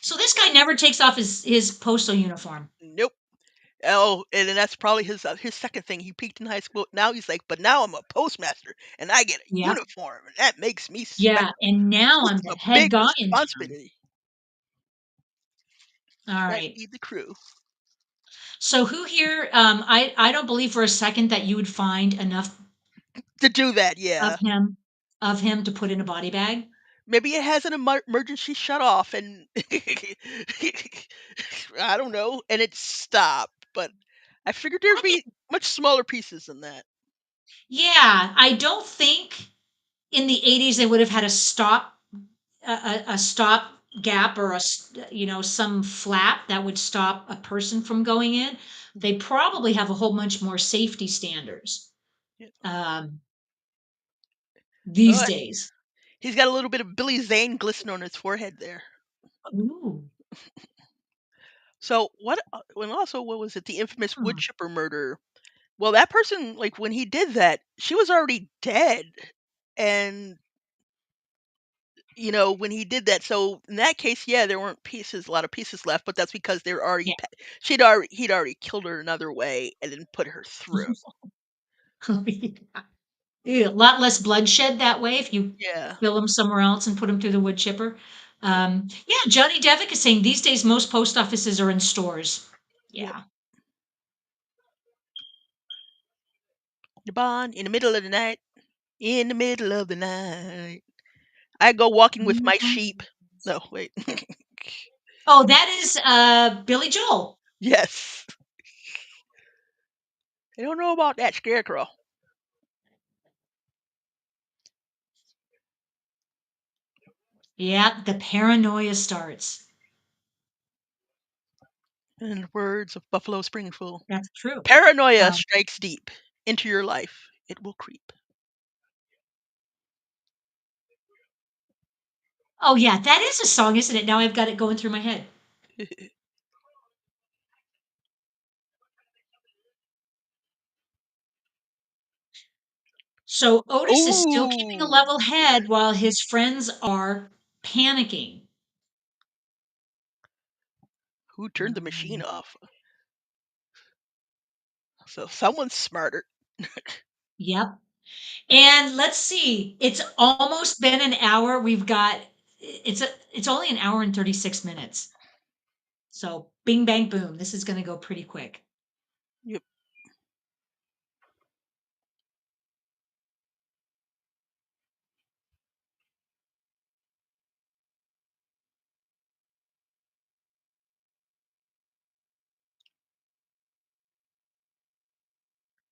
So this guy never takes off his postal uniform. Nope. Oh, and then that's probably his second thing. He peaked in high school. Now he's like, but now I'm a postmaster and I get a Yep. uniform, and that makes me Yeah, special. and now This I'm is the a head big guy in town. responsibility. All Gotta right. feed the crew. So who here? I don't believe for a second that you would find enough To do that, of yeah. him of him to put in a body bag. Maybe it has an emergency shut off and I don't know, and it stopped. But I figured there'd I think, be much smaller pieces than that. yeah, I don't think in the 80s they would have had a stop gap or some flap that would stop a person from going in. They Mhm. probably have a whole bunch more safety standards Yeah. um, Oh, these days. he's got a little bit of Billy Zane glistening on his forehead there. Ooh. So what? When also, what was it? The infamous wood Hmm. chipper murder. Well, that person, like when he did that, she was already dead, and when he did that. So in that case, yeah, there weren't a lot of pieces left, but that's because they're already Yeah. he'd already killed her another way and then put her through. Yeah, a lot less bloodshed that way if you Yeah. fill them somewhere else and put them through the wood chipper. Yep. Yeah, Johnny Devick is saying these days most post offices are in stores. Yep. Yeah. The bond in the middle of the night. In the middle of the night. I go walking with my sheep. No, wait. Oh, that is Billy Joel. Yes. I don't know about that scarecrow. Yeah, the paranoia starts. In the words of Buffalo Springfield, That's true. paranoia Um, strikes deep into your life. It will creep. oh yeah, that is a song, isn't it? Now I've got it going through my head. So Otis is still keeping a Ooh, level head while his friends are panicking. who turned the machine Um, off? So someone's smarter. yep. And let's see. It's almost been an hour. It's only an hour and 36 minutes. So bing bang boom. This is going to go pretty quick. Yep.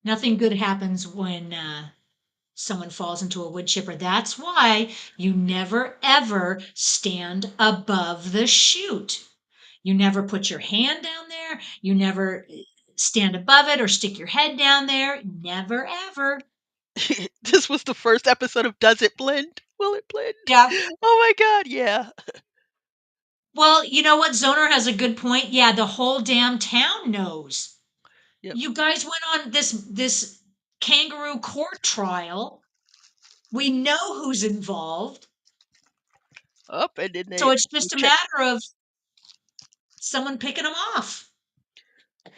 Nothing good happens when someone falls into a wood chipper. That's why you never ever stand above the chute. You never put your hand down there. You never stand above it or stick your head down there. Never ever. This was the first episode of Does It Blend? Will it blend? Yeah. Oh my god, yeah. Well, you know what? Zoner has a good point. Yeah, the whole damn town knows. Yep. You guys went on this kangaroo court trial. We know who's involved. Up and then So they it's just a checked, matter of someone picking them off.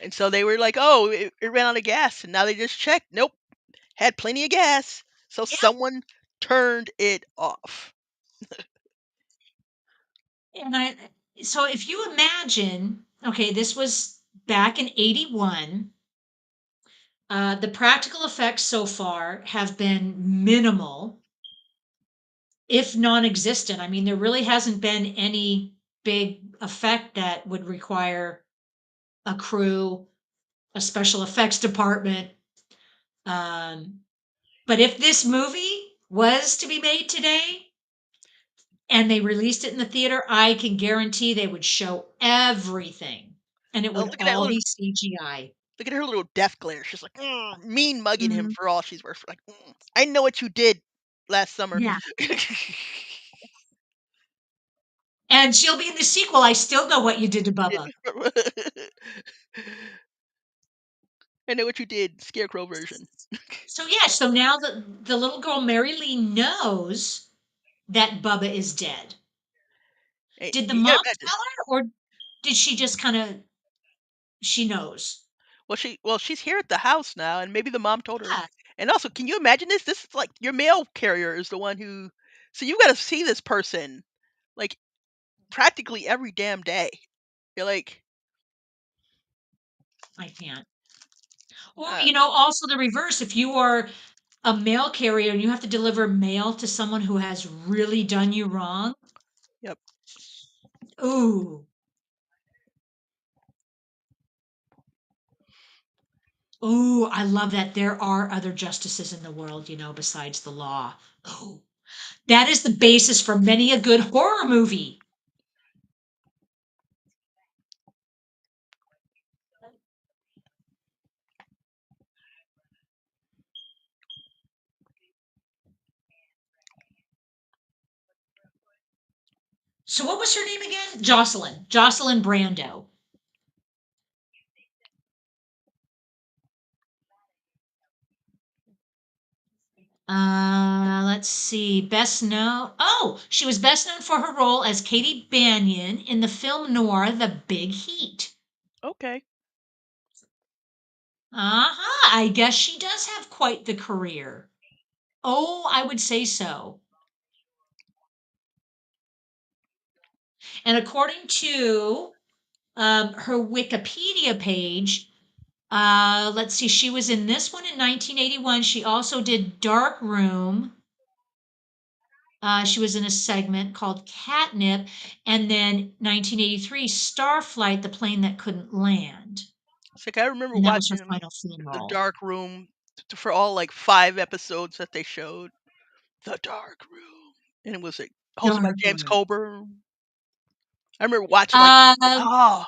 and so they were like, "Oh, it ran out of gas," and now they just checked. Nope, had plenty of gas. So Yeah. someone turned it off. And so if you imagine, okay, this was back in 81. The practical effects so far have been minimal, if non-existent. I mean, there really hasn't been any big effect that would require a crew, a special effects department. Um, but if this movie was to be made today and they released it in the theater, I can guarantee they would show everything and it Oh, would all be CGI. look at her little death glare. She's like mean mugging him Mhm. for all she's worth. Like, I know what you did last summer. Yeah. And she'll be in the sequel. I still know what you did to Bubba. I know what you did, Scarecrow version. So yeah, so now the little girl Mary Lee knows that Bubba is dead. Did the You gotta mom imagine. tell her, or did she just kind of she knows? She's here at the house now, and maybe the mom told her. Yeah, And also, can you imagine this? This is like your mail carrier is the one who. So you got to see this person, like practically every damn day. You're like, I can't. Or uh, also the reverse. If you are a mail carrier and you have to deliver mail to someone who has really done you wrong, yep. ooh, ooh, I love that there are other justices in the world, besides the law. Oh, that is the basis for many a good horror movie. So what was her name again? Jocelyn. Jocelyn Brando. Let's see. Best known. Oh, she was best known for her role as Katie Banyan in the film noir The Big Heat. Okay. Uh-huh. I guess she does have quite the career. Oh, I would say so. And according to her Wikipedia page, let's see, she was in this one in 1981. She also did Dark Room. She was in a segment called Catnip, and then 1983, Starflight, the plane that couldn't land, It's like I remember and that was her watching final film the role. Dark Room for all like 5 episodes that they showed. The Dark Room, and it was like hosted by Dark James Room. Coburn. I remember watching like, Um, oh.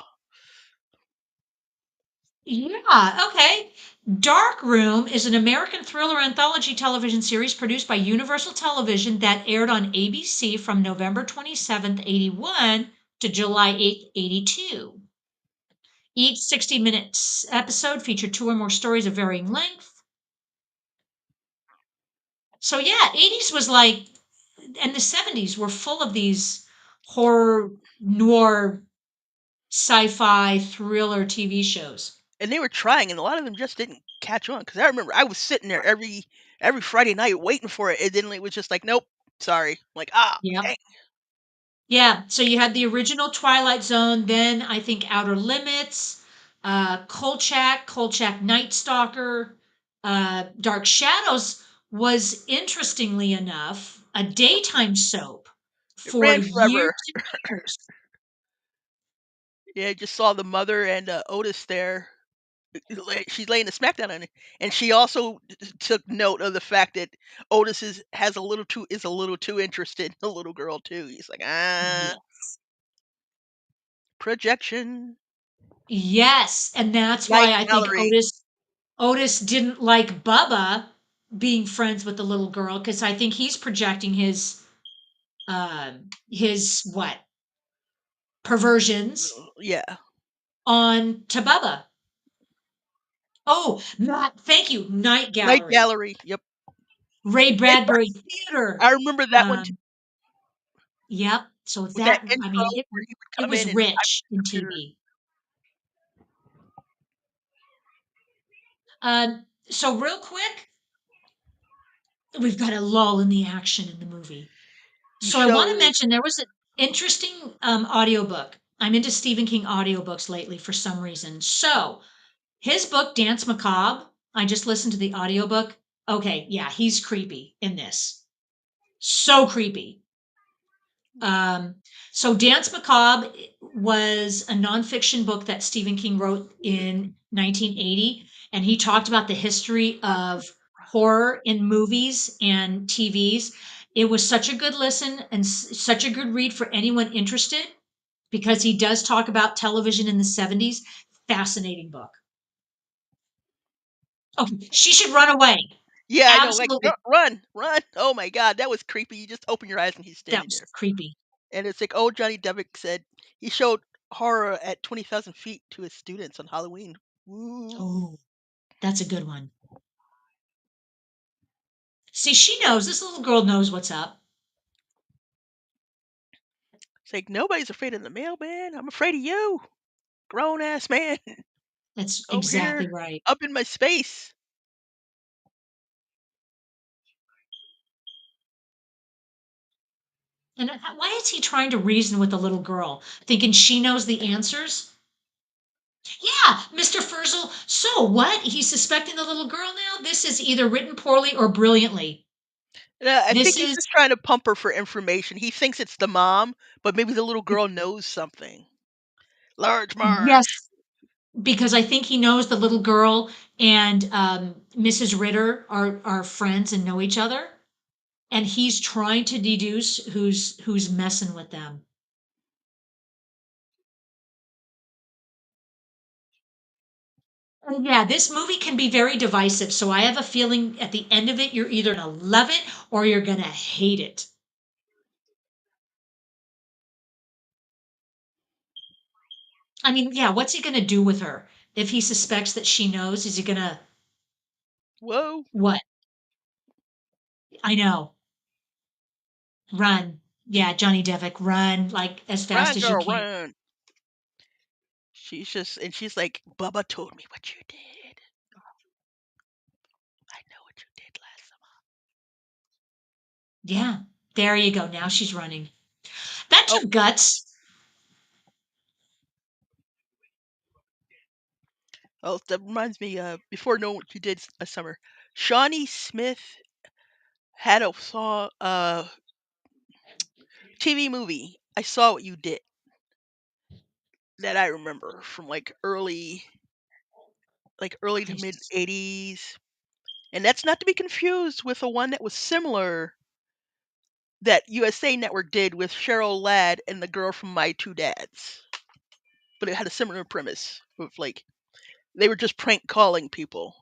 Yeah, okay. Dark Room is an American thriller anthology television series produced by Universal Television that aired on ABC from November 27th, 1981 to July 8th, 1982. Each 60 minutes episode featured two or more stories of varying length. So yeah, 80s was like, and the 70s were full of these horror, noir, sci-fi, thriller TV shows. And they were trying, and a lot of them just didn't catch on. Because I remember I was sitting there every Friday night waiting for it, and then it was just like, nope, sorry. Like, ah, Yeah. dang. Yeah, so you had the original Twilight Zone, then I think Outer Limits, Kolchak Night Stalker, Dark Shadows was interestingly enough a daytime soap It for ran years forever. and years. Yeah, I just saw the mother and Otis there. She's laying the smackdown on it, and she also took note of the fact that Otis is a little too interested in the little girl too. He's like, ah, Yeah. projection, Yes, and that's night why I think gallery. Otis didn't like Bubba being friends with the little girl because I think he's projecting his what perversions Yeah, on to Bubba. Oh, not thank you, Night night Gallery, gallery. Yep, Ray it, Bradbury Theater. I remember that one too, Um, yep. So with that that I intro mean where he would it come was in and type rich on the in computer. TV. So real quick, we've got a lull in the action in the movie. You So I want to show mention there was an interesting audiobook. I'm into Stephen King audiobooks lately for some reason. So his book, Dance Macabre, I just listened to the audiobook. Okay, yeah, he's creepy in this. So creepy. Um, so Dance Macabre was a nonfiction book that Stephen King wrote in 1980, and he talked about the history of horror in movies and TVs. It was such a good listen and such a good read for anyone interested because he does talk about television in the 70s. Fascinating book. Okay, she should run away. yeah, I know, like Absolutely. run, run. Oh my god, that was creepy. You just open your eyes and he's That standing was there. creepy. And it's like old Johnny Depp said he showed horror at 20,000 feet to his students on Halloween. Woo. Oh, that's a good one. See, she knows. This little girl knows what's up. It's like nobody's afraid of the mailman. I'm afraid of you, grown ass man, That's over exactly here, right. up in my space. And why is he trying to reason with the little girl, thinking she knows the answers? Yeah, Mr. Furzel. So what? He's suspecting the little girl now? This is either written poorly or brilliantly. I think This he's is, just trying to pump her for information. He thinks it's the mom, but maybe the little girl knows something. Large Marge. yes, because I think he knows the little girl and Mrs. Ritter are friends and know each other. And he's trying to deduce who's messing with them. Yeah, this movie can be very divisive. So I have a feeling at the end of it, you're either going to love it or you're going to hate it. I mean, yeah, what's he going to do with her? If he suspects that she knows, is he going to, Whoa. what? I know. Run. Yeah, Johnny Devick, run like as fast Run, as you girl, can. run. She's like, Bubba told me what you did. I know what you did last summer. Yeah, there you go. Now she's running. That Oh, took guts. oh, that reminds me. Before knowing what you did last summer, Shawnee Smith had a saw TV movie. I saw what you did that I remember from like early to mid '80s, and that's not to be confused with the one that was similar that USA Network did with Cheryl Ladd and the girl from My Two Dads. But it had a similar premise with like They were just prank calling people.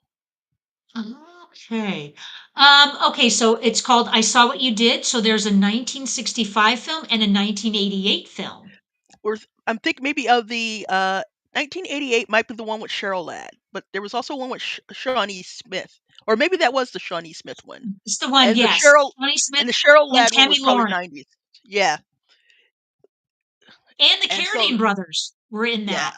Okay. Okay, so it's called I Saw What You Did. So there's a 1965 film and a 1988 film. Or I'm thinking maybe of the 1988 might be the one with Cheryl Ladd, but there was also one with Shawnee Smith, or maybe that was the Shawnee Smith one, It's the one, and the yes. Cheryl Tony Smith and the Cheryl and Ladd one Tammy was probably Lawrence 90s. Yeah, and the and so Carradine brothers were in yeah, that.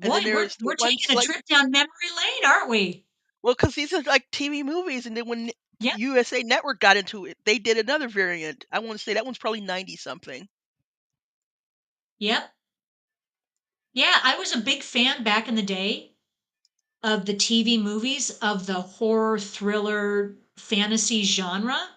and Boy, then there's the we're ones taking a like trip down memory lane, aren't we? well, because these are like TV movies, and then when Yep, USA Network got into it, they did another variant. I want to say that one's probably 90 something. yep. Yeah, I was a big fan back in the day of the TV movies of the horror thriller fantasy genre.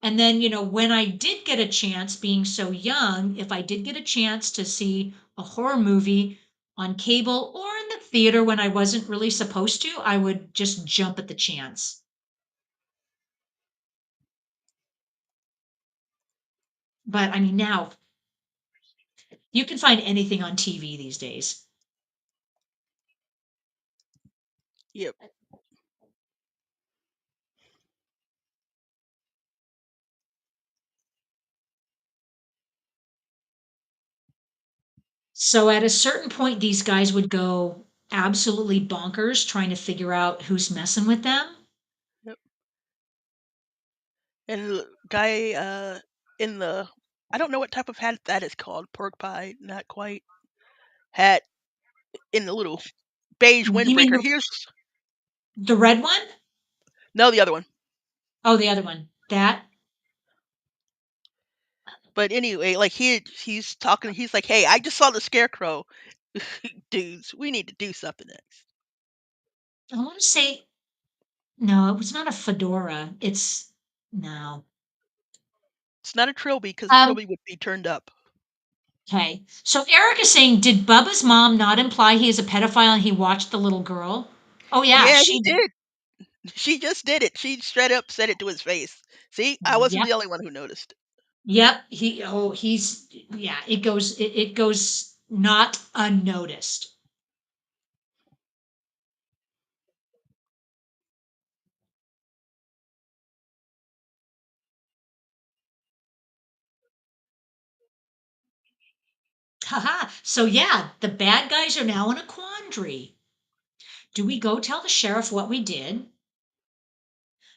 And then, when I did get a chance, being so young, if I did get a chance to see a horror movie on cable or in the theater when I wasn't really supposed to, I would just jump at the chance. But I mean, now you can find anything on TV these days. Yep, So at a certain point, these guys would go absolutely bonkers trying to figure out who's messing with them. yep. And the guy in the I don't know what type of hat that is called. Pork pie, not quite. Hat in the little beige You mean windbreaker. the, Here's the red one? no the other one. Oh, the other one. That? But anyway, like he's talking. He's like, "Hey, I just saw the Scarecrow, dudes. We need to do something next." I want to say, no, it was not a fedora. No. It's not a trilby because a Um, trilby would be turned up. okay. So Eric is saying, did Bubba's mom not imply he is a pedophile and he watched the little girl? Oh, yeah, Yeah, he she did. did. She just did it. She straight up said it to his face. See, I wasn't Yep. the only one who noticed. Yep. Yeah, it goes not unnoticed. Haha. So yeah, the bad guys are now in a quandary. Do we go tell the sheriff what we did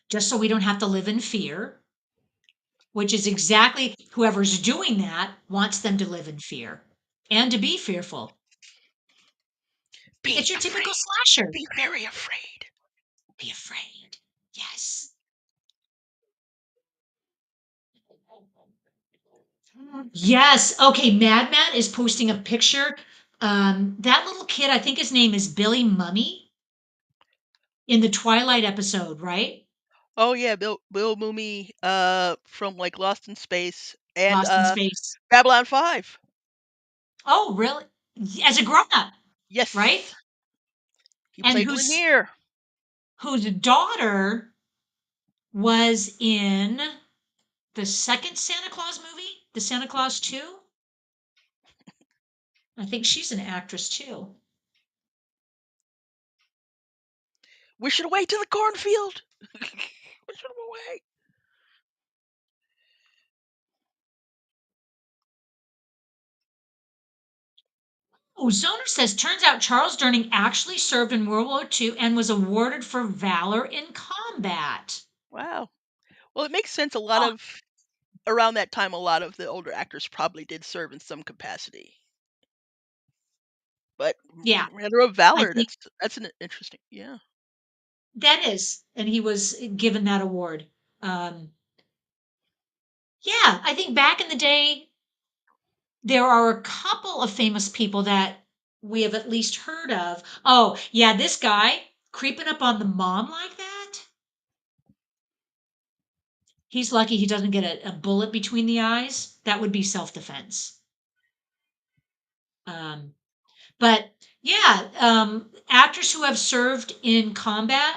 just so we don't have to live in fear? Which is exactly whoever's doing that wants them to live in fear and to be fearful. Be It's your typical afraid. slasher. Be very afraid. Be afraid. Yes. Yes. Okay. Madman is posting a picture. That little kid, I think his name is Billy Mummy in the Twilight episode, right? Oh yeah, Bill Mooney from like Lost in Space and Lost in Space. Babylon 5. Oh, really? As a grown up, right? Yes. He And played whose daughter was in the second Santa Claus movie, the Santa Claus 2. I think she's an actress too. Wish it away to the cornfield. Wish it away. Oh, Zoner says, turns out Charles Durning actually served in World War II and was awarded for valor in combat. Wow. Well, it makes sense. A lot Oh, of around that time, a lot of the older actors probably did serve in some capacity. But yeah, Medal of I Valor, think that's an interesting. Yeah. that is. And he was given that award. Um, yeah, I think back in the day, there are a couple of famous people that we have at least heard of. Oh, yeah, this guy creeping up on the mom like that. He's lucky he doesn't get a bullet between the eyes. That would be self-defense. Um, but yeah, actors who have served in combat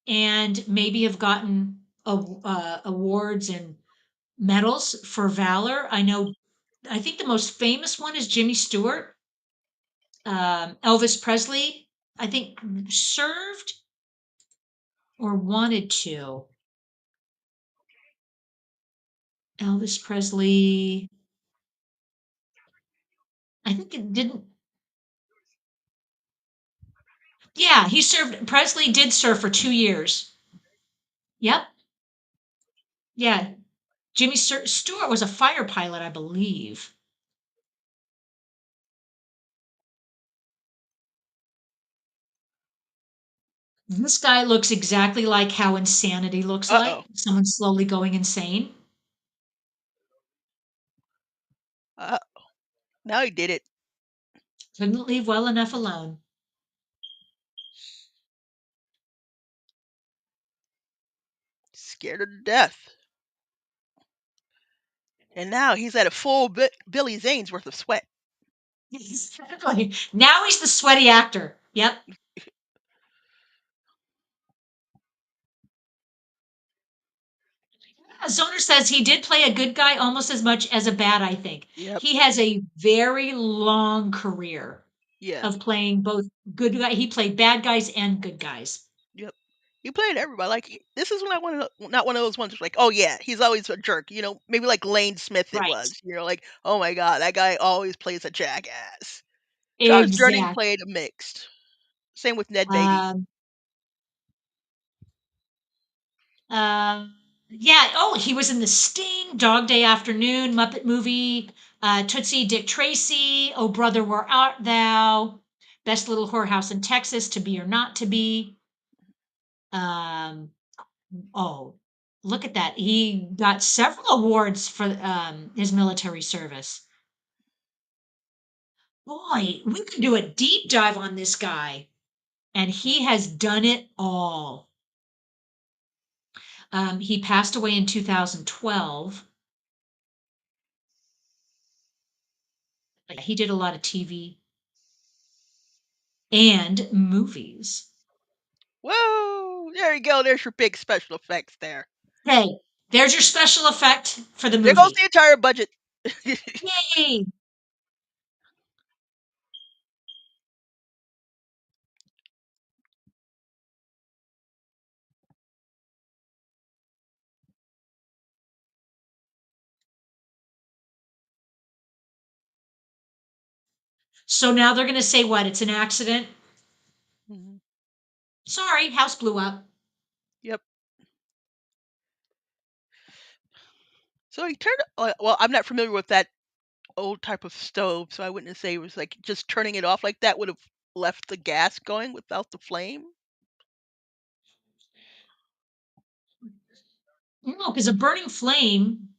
and maybe have gotten awards and medals for valor. I know, I think the most famous one is Jimmy Stewart. Elvis Presley, I think, served or wanted to. Elvis Presley, I think it didn't. Yeah, he served. Presley did serve for 2 years. Yep. Yeah. Stewart was a fighter pilot, I believe. This guy looks exactly like how insanity looks Uh like. oh. Someone slowly going insane. Uh, now he did it. Couldn't leave well enough alone. Scared her to death. And now he's at a full Billy Zane's worth of sweat. Exactly. Now he's the sweaty actor. Yep. Zoner says he did play a good guy almost as much as a bad, I think. Yep. He has a very long career Yeah. of playing both good guy. He played bad guys and good guys. Yep. He played everybody. Like this is when I want to not one of those ones who's like, oh yeah, he's always a jerk. Maybe like Lane Smith it Right. was. Like, oh my god, that guy always plays a jackass. Charles Durning Exactly. played a mixed. Same with Ned Beatty. Um, uh, yeah. Oh, he was in The Sting, Dog Day Afternoon, Muppet Movie, Tootsie, Dick Tracy, Oh Brother, Where Art Thou, Best Little Whorehouse in Texas, To Be or Not to Be. Um, oh, look at that. He got several awards for his military service. Boy, we could do a deep dive on this guy, and he has done it all. He passed away in 2012. He did a lot of TV and movies. Whoa! There you go. There's your big special effects there. Hey, there's your special effect for the There goes movie. the entire budget. Yay! So now they're going to say what? It's an accident. Mhm. Sorry, house blew up. Yep. So he turned. Well, I'm not familiar with that old type of stove, so I wouldn't say it was like just turning it off like that would have left the gas going without the flame. No, because a burning flame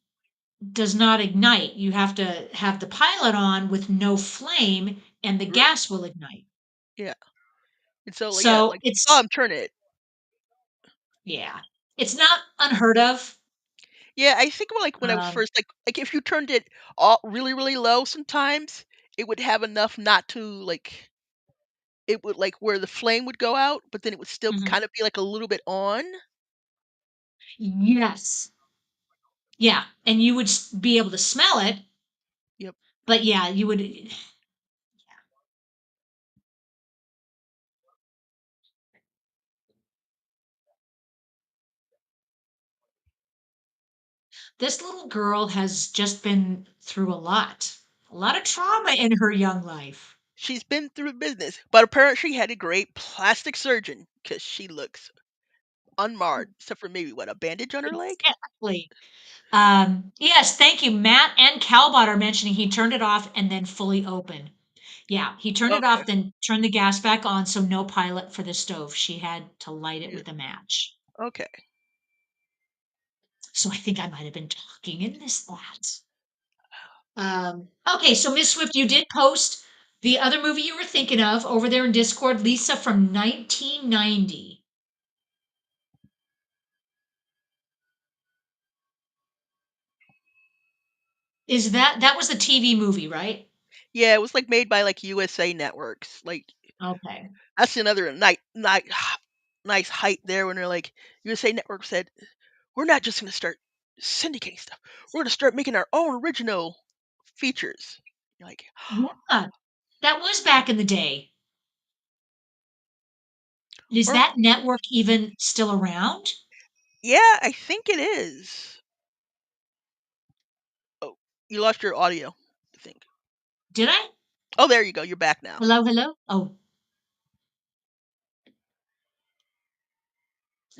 does not ignite. You have to have the pilot on with no flame, and the R- gas will ignite. Yeah. And so, like, yeah, So like you saw it's, him turn it. yeah, it's not unheard of. Yeah, I think like when I was Um, first like if you turned it all really really low, sometimes it would have enough not to like it would like where the flame would go out, but then it would still mhm. kind of be like a little bit on. Yes. Yeah, and you would be able to smell it, Yep. but yeah, you would. This little girl has just been through a lot of trauma in her young life. She's been through business, but apparently she had a great plastic surgeon because she looks unmarred, except for maybe what a bandage on her leg. Exactly. Yes, thank you. Matt and Calbot are mentioning he turned it off and then fully open. Yeah, he turned it Okay. off, then turned the gas back on, so no pilot for the stove. She had to light it Yeah. with a match. Okay. So I think I might have been talking and missed that. Okay, so Miss Swift, you did post the other movie you were thinking of over there in Discord, Lisa from 1990. Is that was the TV movie, right? Yeah, it was like made by like USA Networks. Like Okay. that's another nice height there when they're like USA Network said, we're not just gonna start syndicating stuff. We're gonna start making our own original features. You're like, Yeah. That was back in the day. Is Or that network even still around? yeah, I think it is. Oh, you lost your audio, I think. Did I? Oh, there you go. You're back now. Hello, hello? Oh,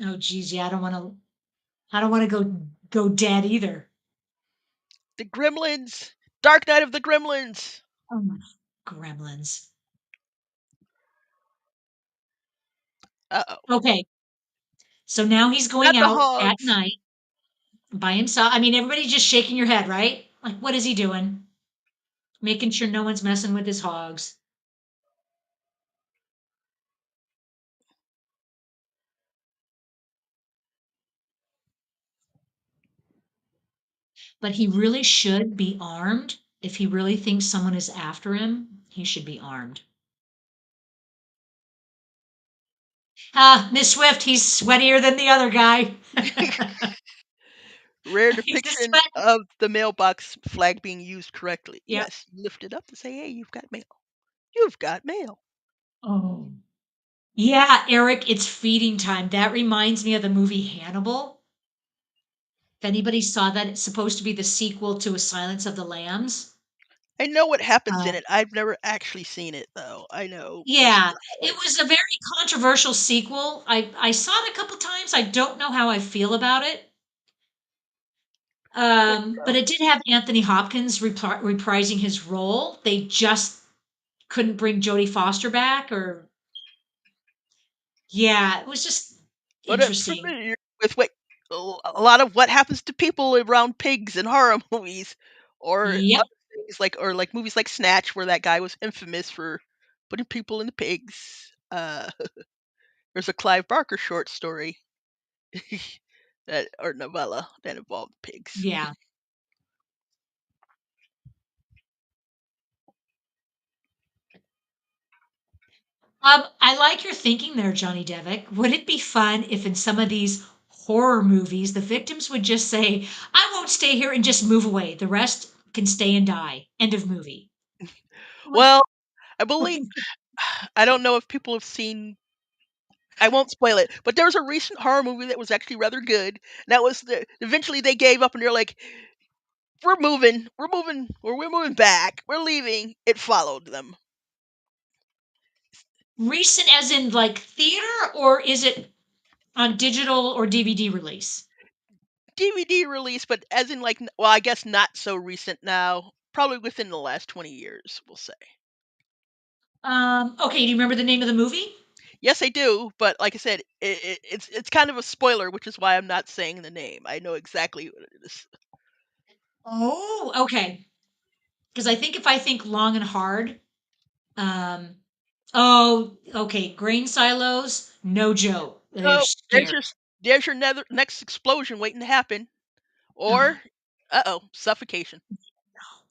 oh, geez, yeah, I don't want to go dead either. The Gremlins. Dark Knight of the Gremlins. Oh my gremlins. Uh-oh. Okay, so now he's going Not the out at hogs. night by himself. I mean, everybody's just shaking your head, right? Like, what is he doing? Making sure no one's messing with his hogs. But he really should be armed. If he really thinks someone is after him, he should be armed. Ah, Miss Swift, he's sweatier than the other guy. Rare He's just depiction sweating. of the mailbox flag being used correctly. Yep. Yes, you lift it up to say, hey, you've got mail. You've got mail. Oh. Yeah, Eric, it's feeding time. That reminds me of the movie Hannibal. If anybody saw that, it's supposed to be the sequel to A Silence of the Lambs. I know what happens in Uh, it. I've never actually seen it, though. I know the yeah, it plot. was a very controversial sequel. I saw it a couple times. I don't know how I feel about it. There you But go. it did have Anthony Hopkins reprising his role. They just couldn't bring Jodie Foster back, or yeah, it was just But I'm interesting. familiar with what a lot of what happens to people around pigs in horror movies, or Yep, other things like movies like Snatch, where that guy was infamous for putting people in the pigs. There's a Clive Barker short story that or novella that involved pigs. yeah. I like your thinking there, Johnny Devick. Would it be fun if in some of these horror movies the victims would just say, "I won't stay here," and just move away. The rest can stay and die. End of movie. Like, Well, I believe I don't know if people have seen. I won't spoil it, but there was a recent horror movie that was actually rather good. That was eventually they gave up and they're like, we're moving back, we're leaving. It followed them. recent as in like theater, or is it on digital or DVD release? DVD release, but as in like, well, I guess not so recent now. Probably within the last 20 years, we'll say. Okay, do you remember the name of the movie? Yes, I do, but like I said, it's kind of a spoiler, which is why I'm not saying the name. I know exactly what it is. Oh, okay. Because I think if I think long and hard, um, oh, okay, grain silos, no joke. They're Oh, scary. there's your next explosion waiting to happen, Oh, or suffocation. no.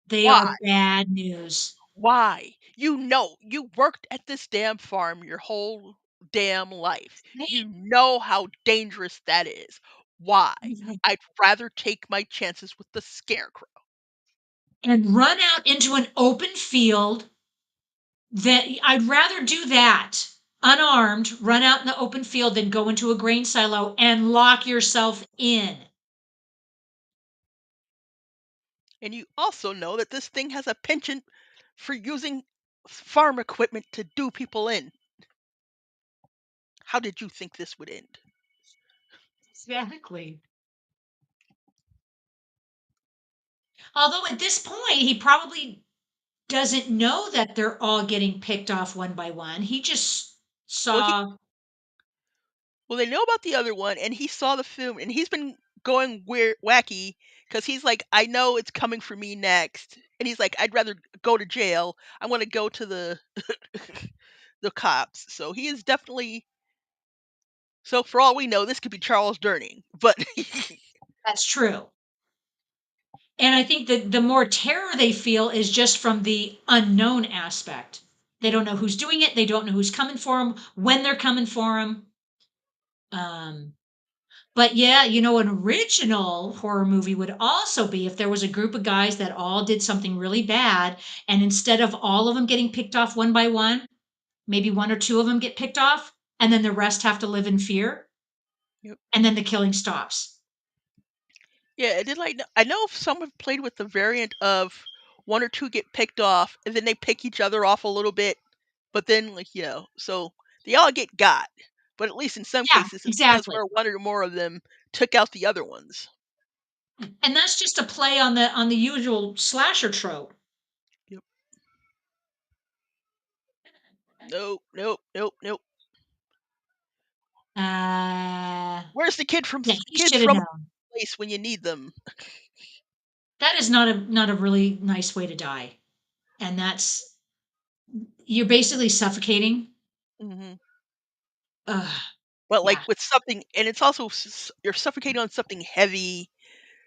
They Why? are bad news. Why? You know, you worked at this damn farm your whole damn life. You know how dangerous that is. Why? I'd rather take my chances with the scarecrow. And run out into an open field, that I'd rather do that unarmed, run out in the open field than go into a grain silo and lock yourself in. And you also know that this thing has a penchant for using farm equipment to do people in. How did you think this would end? Exactly. Although at this point, he probably doesn't know that they're all getting picked off one by one. He just Well, he saw. well they know about the other one, and he saw the film, and he's been going weird, wacky, because he's like, I know it's coming for me next, and he's like, I'd rather go to jail. I want to go to the the cops. So he is definitely. So for all we know, this could be Charles Durning, but That's true. And I think that the more terror they feel is just from the unknown aspect. They don't know who's doing it. They don't know who's coming for them, when they're coming for them. Um, But yeah, an original horror movie would also be if there was a group of guys that all did something really bad, and instead of all of them getting picked off one by one, maybe one or two of them get picked off, and then the rest have to live in fear, Yep. and then the killing stops. Yeah, it did like I know if someone played with the variant of one or two get picked off and then they pick each other off a little bit, but then so they all get got. But at least in some Yeah, cases it's because exactly. where one or more of them took out the other ones. And that's just a play on the usual slasher trope. Yep. Nope, nope, nope, nope. Where's the Yeah, he kids should have from known. place when you need them? That is not a really nice way to die. And that's you're basically suffocating. Hmm. Ugh, But like yeah, with something, and it's also you're suffocating on something heavy.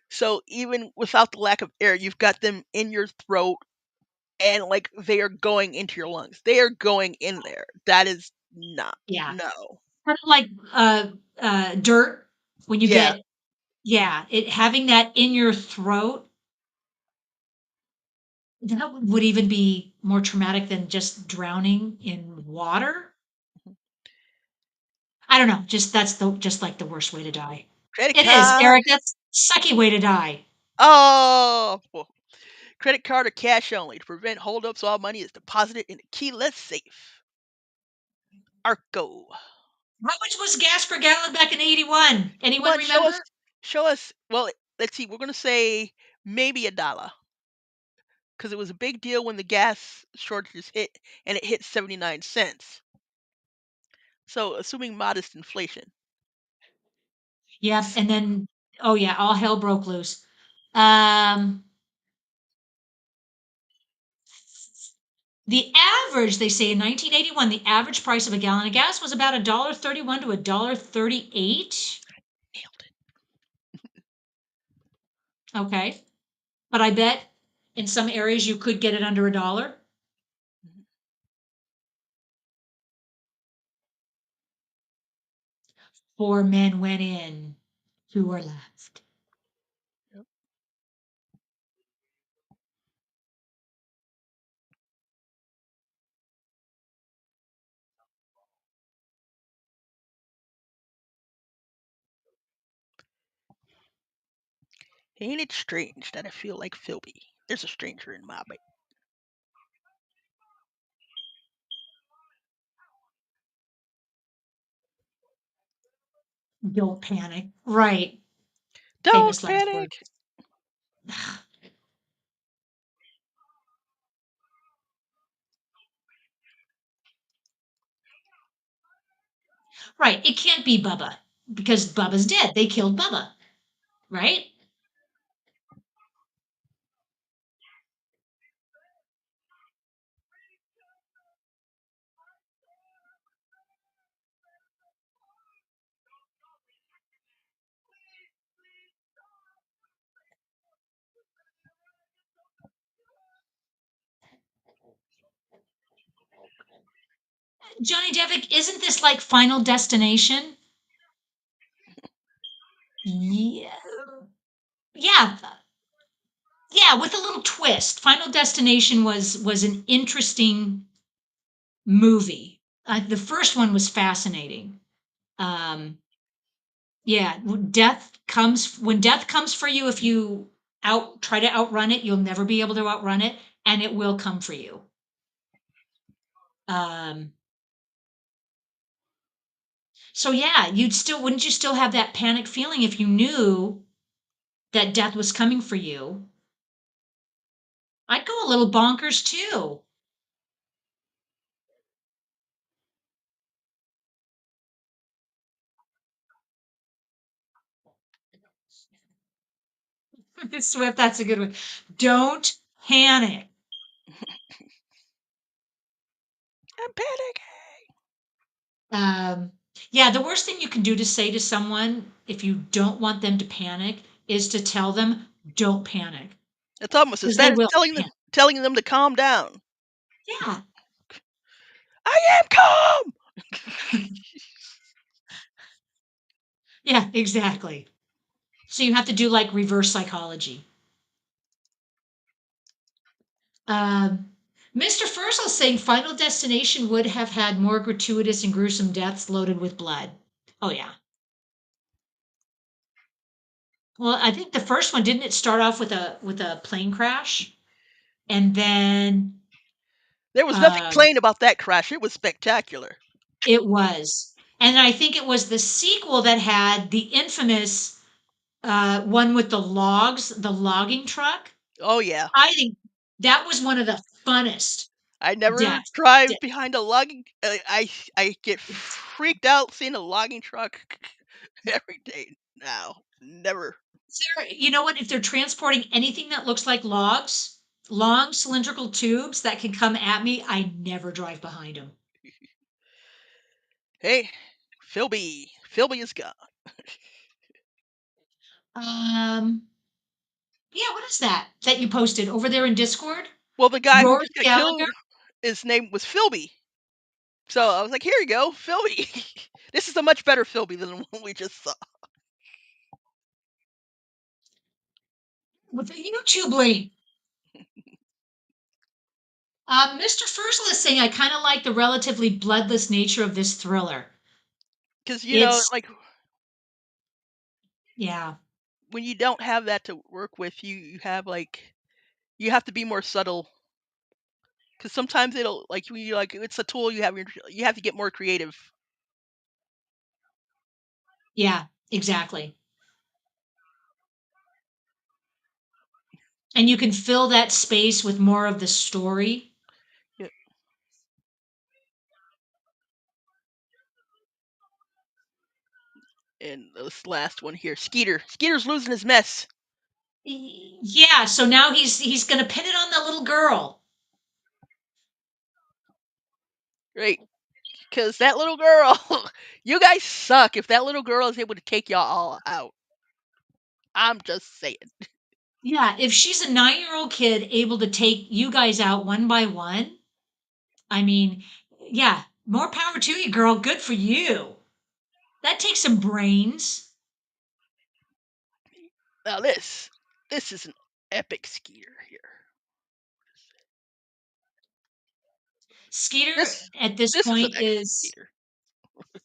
So even without the lack of air, you've got them in your throat, and like they are going into your lungs. They are going in there. That is not yeah. no. Kind of like dirt when you Yeah. get yeah, it having that in your throat, that would even be more traumatic than just drowning in water. I don't know, that's the just like the worst way to die. Credit It is, card. Eric, that's sucky way to die. Oh, well, credit card or cash only. To prevent holdups, all money is deposited in a keyless safe. Arco. How much was gas per gallon back in 81? Come Anyone on, show us. remember? Show us. Well, let's see. We're gonna say maybe $1 because it was a big deal when the gas shortages hit, and it hit 79 cents. So, assuming modest inflation. Yep, and then oh yeah, all hell broke loose. Um, the average, they say in 1981, the average price of a gallon of gas was about $1.31 to $1.38. Nailed it. Okay, but I bet in some areas you could get it under $1. Mhm. 4 men went in, 2 were left. Yep. Ain't it strange that I feel like Philby? There's a stranger in my bed. Don't panic. Right. Don't Famous last words. panic. Right. It can't be Bubba because Bubba's dead. They killed Bubba. Right? Johnny Devick, isn't this like Final Destination? Yeah. Yeah. Yeah, with a little twist. Final Destination was an interesting movie. The first one was fascinating. Um, yeah, death comes for you if you out try to outrun it, you'll never be able to outrun it, and it will come for you. Um, so yeah, wouldn't you still have that panic feeling if you knew that death was coming for you? I'd go a little bonkers too. Swift, that's a good one. Don't panic. I'm panicking. Um, yeah, the worst thing you can do to say to someone if you don't want them to panic is to tell them, don't panic, It's almost as because they bad as will telling them panic. telling them to calm down. Yeah. I am calm. Yeah, exactly. So you have to do like reverse psychology. Um, Mr. Fursel saying Final Destination would have had more gratuitous and gruesome deaths loaded with blood. Oh yeah. Well, I think the first one didn't it start off with a plane crash, and then There was nothing uh, plain about that crash. It was spectacular. it was, and I think it was the sequel that had the infamous one with the logs, the logging truck. Oh yeah. I think that was one of the funnest I never deaths. drive De- behind a logging. I get freaked out seeing a logging truck every day now. Never. You know what? If they're transporting anything that looks like logs, long cylindrical tubes that can come at me, I never drive behind them. Hey, Philby. Philby is gone. Um, yeah, what is that you posted over there in Discord? Well, the guy who Rory just got Gallagher? killed, his name was Philby. So I was like, here you go, Philby. This is a much better Philby than the one we just saw. With the YouTube link. Mr. Fursel is saying, I kind of like the relatively bloodless nature of this thriller. Because, It's, like yeah, when you don't have that to work with, you have like, you have to be more subtle. Because sometimes it'll, like, when you like, it's a tool you have to get more creative. yeah, exactly. And you can fill that space with more of the story. Yeah. And this last one here, Skeeter. Skeeter's losing his mess. Yeah, so now he's going to pin it on the little girl. Right. Because that little girl, you guys suck if that little girl is able to take y'all all out. I'm just saying. Yeah, if she's a 9-year-old kid able to take you guys out one by one, I mean, yeah, more power to you, girl. Good for you. That takes some brains. Now this is an epic Skeeter here. Skeeter This at this this is an point excellent is Skeeter.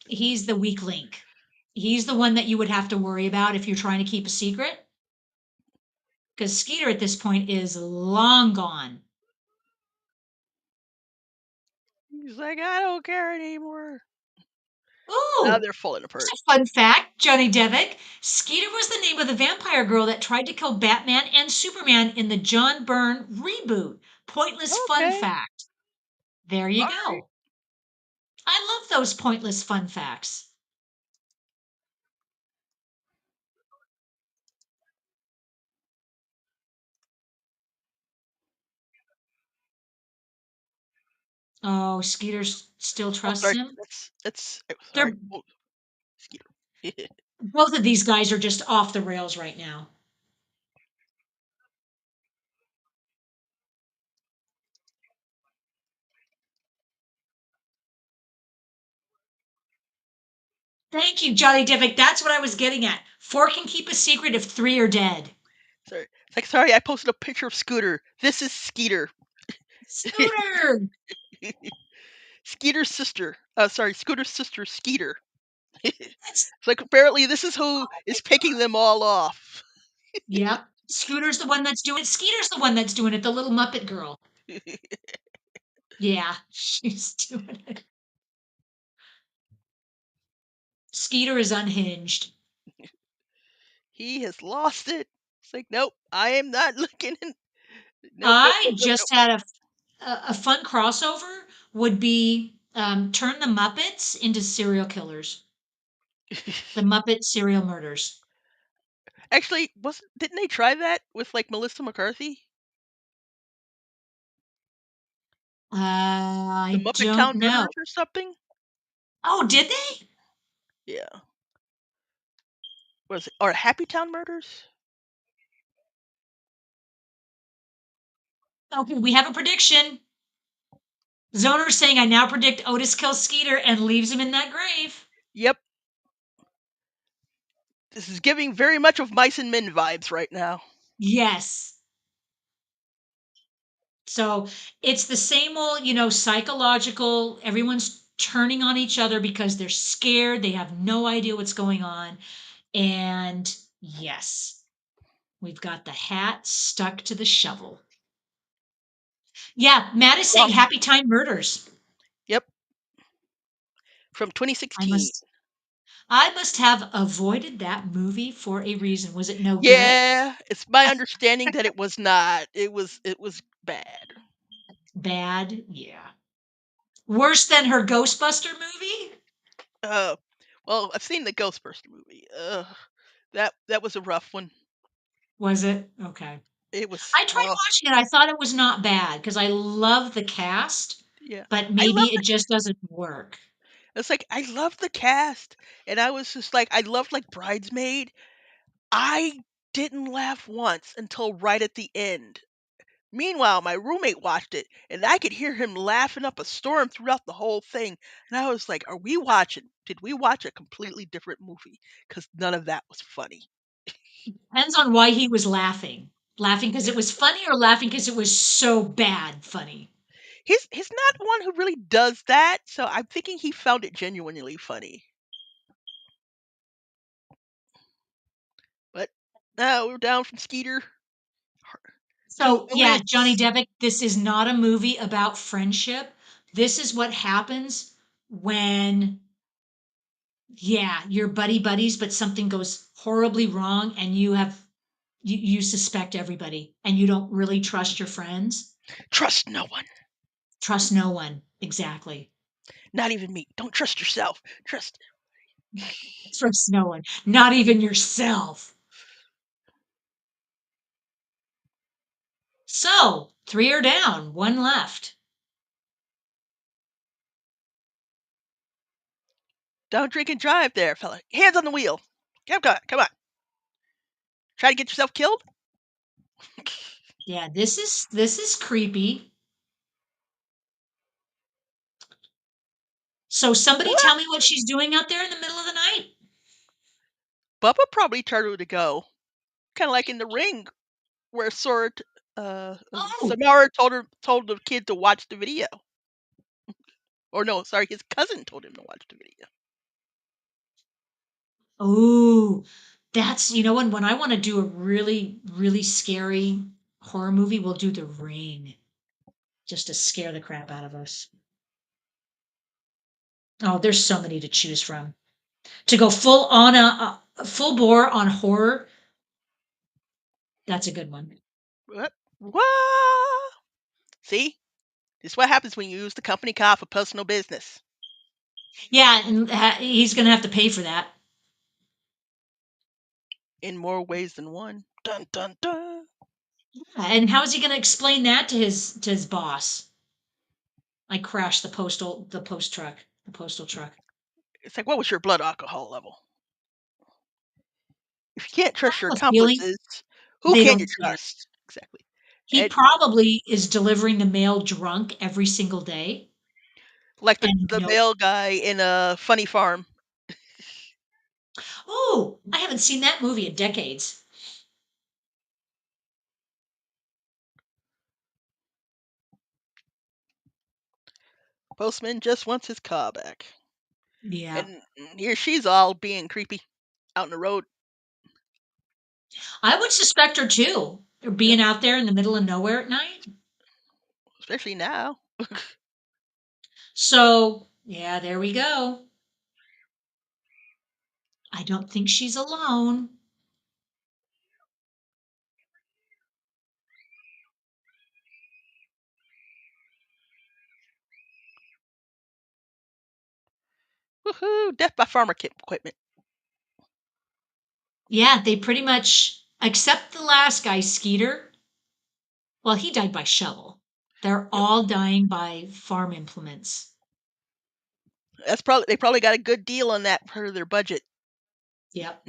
he's the weak link. He's the one that you would have to worry about if you're trying to keep a secret. Because Skeeter at this point is long gone. He's like, I don't care anymore. Now Ooh, they're falling here's apart. a fun fact, Johnny Devick. Skeeter was the name of the vampire girl that tried to kill Batman and Superman in the John Byrne reboot. Pointless fun Okay. fact. There you All right. go. I love those pointless fun facts. Oh, Skeeter still Oh, trusts sorry. him? That's oh, sorry. They're Oh, Skeeter. both of these guys are just off the rails right now. Thank you, Johnny Devick. That's what I was getting at. Four can keep a secret if three are dead. Sorry. It's like, sorry, I posted a picture of Scooter. This is Skeeter. Scooter! Skeeter's sister. Sorry, Scooter's sister, Skeeter. It's That's like apparently this is who is picking them all off. Yep. Scooter's the one that's doing it. Skeeter's the one that's doing it, the little Muppet girl. Yeah, she's doing it. Skeeter is unhinged. He has lost it. It's like, nope, I am not looking. Nope, nope, I nope, nope, just had a fun crossover would be turn the Muppets into serial killers. nope. The Muppet serial murders. Actually, wasn't didn't they try that with like Melissa McCarthy, the I Muppet don't Town know. Murders or something? Oh, did they? Yeah, was it or Happy Town Murders? Okay, we have a prediction. Zoner's saying I now predict Otis kills Skeeter and leaves him in that grave. Yep. This is giving very much of Mice and Men vibes right now. Yes. So it's the same old, psychological, everyone's turning on each other because they're scared, they have no idea what's going on. And yes, we've got the hat stuck to the shovel. Yeah, Matt is saying Well, Happy Time Murders. yep, from I 2016. must I must have avoided that movie for a reason. Was it no good? Yeah, it's my understanding that it was not. It was bad. Bad, yeah. Worse than her Ghostbuster movie? Uh, well, I've seen the Ghostbuster movie. That was a rough one. Was it? Okay. It was I tried watching it. I thought it was not bad because I love the cast, yeah. but I maybe love it just doesn't work. it's like I love the cast, and I was just like I loved like Bridesmaid. I didn't laugh once until right at the end. Meanwhile, my roommate watched it, and I could hear him laughing up a storm throughout the whole thing. And I was like, did we watch a completely different movie? Because none of that was funny. Depends on why he was laughing. Laughing because it was funny or laughing because it was so bad funny. He's not one who really does that, so I'm thinking he found it genuinely funny. But no, we're down from Skeeter to So, yeah, Johnny Otis. Devick, this is not a movie about friendship. This is what happens when, yeah, you're buddy buddies, but something goes horribly wrong and you suspect everybody and you don't really trust your friends. Trust no one, Trust no one. Exactly. not even me. Don't trust yourself. Trust. Trust no one. Not even yourself. So, three are down, one left. Don't drink and drive, there, fella. Hands on the wheel. Come on. Try to get yourself killed. Yeah, this is creepy. So somebody What? tell me what she's doing out there in the middle of the night. Bubba probably told her to go. Kind of like in the ring, where Oh, Samara told the kid to watch the video. Or no, sorry, his cousin told him to watch the video. oh, that's when I want to do a really really scary horror movie, we'll do The Ring just to scare the crap out of us. Oh, there's so many to choose from. To go full on a full bore on horror, that's a good one. What? What? See, this is what happens when you use the company car for personal business. Yeah, and he's gonna have to pay for that. In more ways than one. Dun dun dun. And how is he gonna explain that to his boss? I crashed the postal truck. It's like, what was your blood alcohol level? If you can't I trust your have a feeling accomplices, who they can don't you care. trust? Exactly. He And probably is delivering the mail drunk every single day, like and the male guy in a Funny Farm. oh, I haven't seen that movie in decades. Postman just wants his car back. Yeah, And here she's all being creepy out in the road. I would suspect her too. Or Yep. being out there in the middle of nowhere at night. Especially now. So, yeah, there we go. I don't think she's alone. Woohoo! Death by farmer equipment. Yeah, they pretty much, except the last guy, Skeeter. Well, he died by shovel. They're Yep. all dying by farm implements. They probably got a good deal on that for their budget. Yep.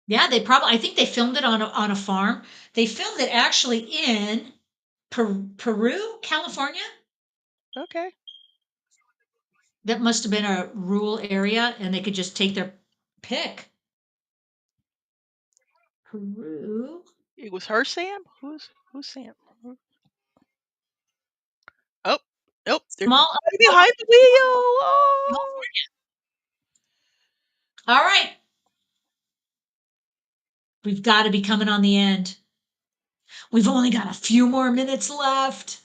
Yeah, I think they filmed it on a farm. They filmed it actually in Peru, California. Okay. That must have been a rural area and they could just take their pick. Peru. It was her Sam? Who's Sam? Oh, nope. There's Small. somebody behind the wheel. Oh. All right. We've got to be coming on the end. We've only got a few more minutes left.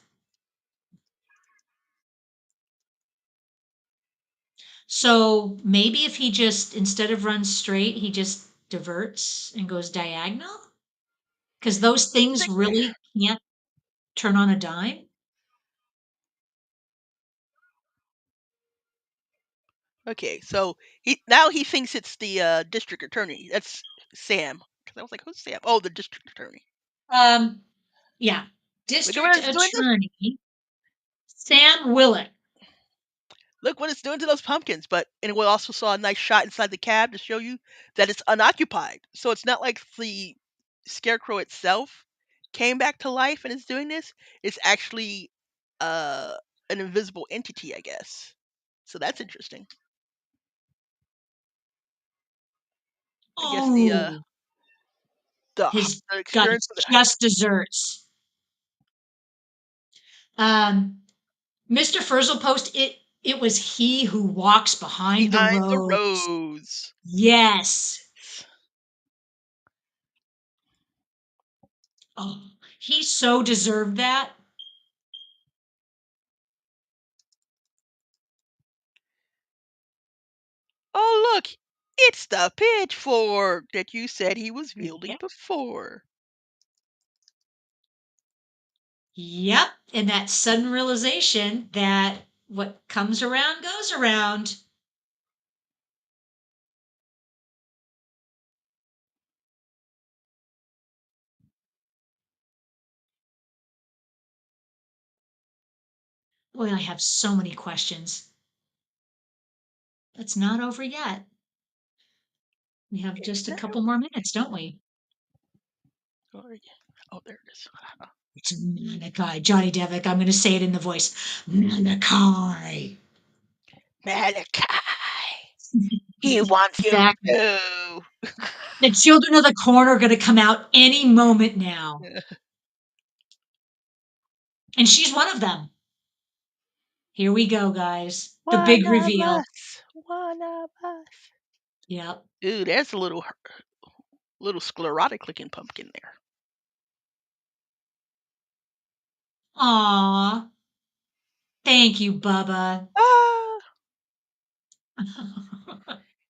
So maybe if he just, instead of runs straight, he just diverts and goes diagonal? Because those things really can't turn on a dime. Okay, so he thinks it's the district attorney. That's Sam. Because I was like, who's Sam? Oh, the district attorney. Yeah. Look at what District it's doing to Attorney Sam Willett. look what it's doing to those pumpkins. And we also saw a nice shot inside the cab to show you that it's unoccupied. So it's not like the scarecrow itself came back to life and is doing this. It's actually uh an invisible entity, I guess. So that's interesting. I guess Oh, the his the got experience of the just desserts. Mr. Frizzlepost, it was he who walks behind the behind the rose. rose. Yes. Oh, he so deserved that. Oh, look, it's the pitchfork that you said he was wielding Yep. before. Yep. And that sudden realization that what comes around goes around. Boy, I have so many questions. It's not over yet. We have just a couple more minutes, don't we? Oh, there it is. It's Malachi. Johnny Devick. I'm going to say it in the voice. Malachi. Malachi. He wants you Exactly. to. The children of the corn are going to come out any moment now. And she's one of them. Here we go, guys. The One big of reveal. us. One of us. Yep. Ooh, there's a little sclerotic looking pumpkin there. Aw. Thank you, Bubba. Ah,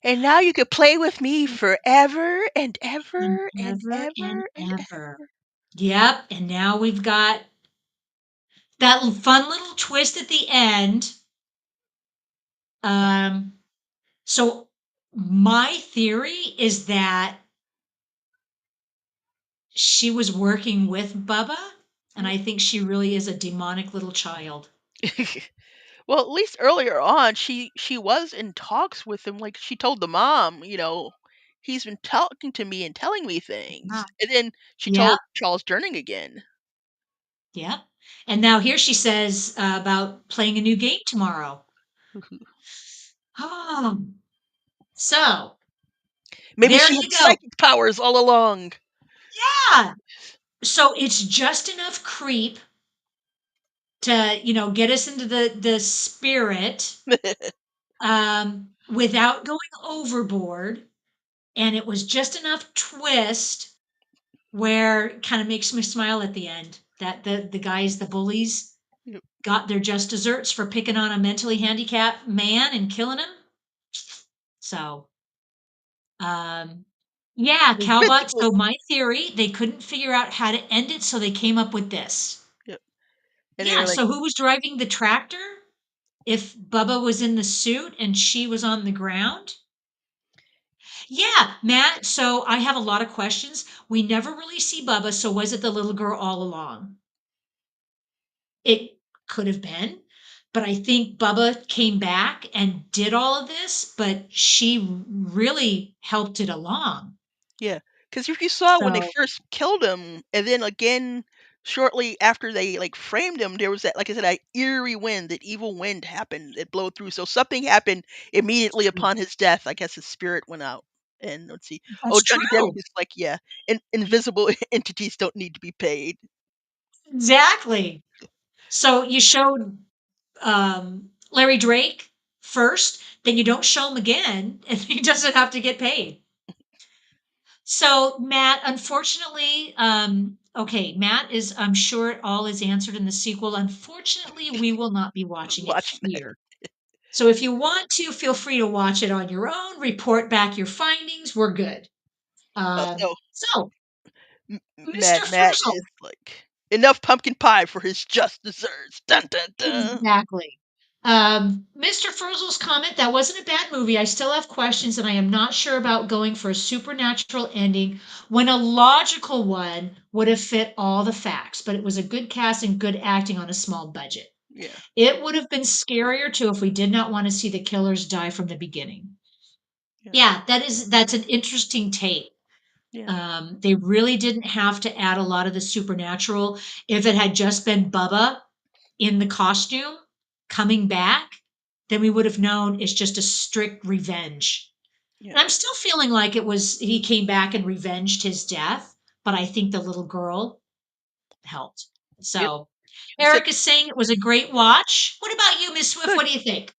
and now you could play with me forever and And ever and ever and ever and ever. ever. Yep. And now we've got that fun little twist at the end. Um, so my theory is that she was working with Bubba, and I think she really is a demonic little child. Well, at least earlier on, she was in talks with him. Like she told the mom, he's been talking to me and telling me things. Ah. And then she Yep. told Charles Durning again. Yep. And now here she says about playing a new game tomorrow. Oh, so Maybe there she you had go. psychic powers all along. Yeah. So it's just enough creep to, get us into the spirit without going overboard. And it was just enough twist where it kind of makes me smile at the end that the guys, the bullies, Yep. got their just desserts for picking on a mentally handicapped man and killing him. So, um, yeah, Cowbot. Physical. So my theory, they couldn't figure out how to end it, so they came up with this. Yep. And they Yeah. were like, So who was driving the tractor? If Bubba was in the suit and she was on the ground? Yeah, Matt. So I have a lot of questions. We never really see Bubba. So was it the little girl all along? It could have been, but I think Bubba came back and did all of this, but she really helped it along. yeah. Because if you saw when they So, first killed him, and then again shortly after they like framed him, there was that, like I said, that eerie wind, that evil wind happened. It blew through. So something happened immediately upon his death. I guess his spirit went out And let's see. Oh, That's Johnny Depp true. is like, yeah, invisible entities don't need to be paid. Exactly. So you showed Larry Drake first, then you don't show him again, and he doesn't have to get paid. So Matt, unfortunately, okay, Matt is, I'm sure all is answered in the sequel. Unfortunately, we will not be watching it Watching that. here. So if you want to, feel free to watch it on your own, report back your findings. We're good. No, So, Mr. Mad Matt Frizzle. is like enough pumpkin pie for his just desserts. Dun dun dun. Exactly. Mr. Frizzle's comment, that wasn't a bad movie. I still have questions, and I am not sure about going for a supernatural ending when a logical one would have fit all the facts, but it was a good cast and good acting on a small budget. Yeah, It would have been scarier too if we did not want to see the killers die from the beginning. yeah, Yeah, that's an interesting take. yeah. They really didn't have to add a lot of the supernatural. If it had just been Bubba in the costume coming back, then we would have known it's just a strict revenge. Yeah. And I'm still feeling like it was he came back and revenged his death, but I think the little girl helped. Yep. So You said Eric is saying it was a great watch. What about you, Miss Swift? good. What do you think?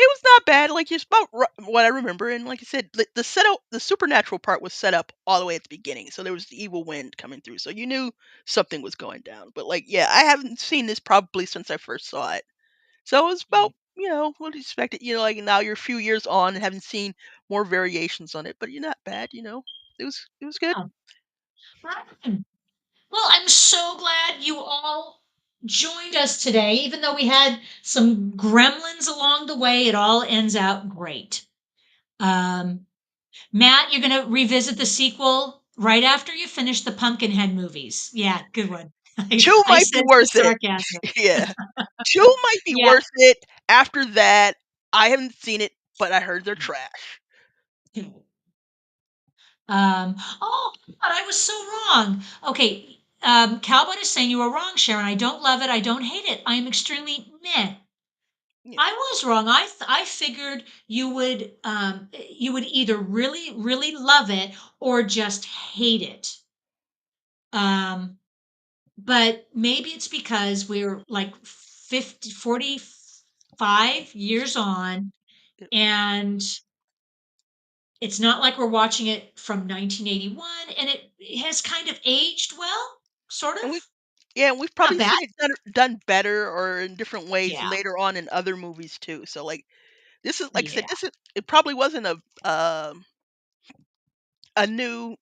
It was not bad. Like it's about what I remember, and like I said, the setup, the supernatural part was set up all the way at the beginning. So there was the evil wind coming through, so you knew something was going down. But like, yeah, I haven't seen this probably since I first saw it. So it was about what you expected. Like now you're a few years on and haven't seen more variations on it, but you're not bad. It was good. Oh, right. Well, I'm so glad you all joined us today. Even though we had some gremlins along the way, it all ends out great. Um, Matt, you're going to revisit the sequel right after you finish the Pumpkinhead movies. Yeah, good one. Two I might be sense the worth it. sarcasm. Yeah, two might be Yeah. worth it. After that, I haven't seen it, but I heard they're trash. Oh, God, I was so wrong. Okay. Cowboy is saying you were wrong, Sharon. I don't love it. I don't hate it. I am extremely meh. Yeah. I was wrong. I figured you would either really really love it or just hate it. Um, but maybe it's because we're like 50, 45 years on, Yeah. and it's not like we're watching it from 1981, and it has kind of aged well, sort And we of. Yeah, and we've Not probably bad. seen it done better or in different ways Yeah. later on in other movies too. So like this is like I said, Yeah. this is it probably wasn't a new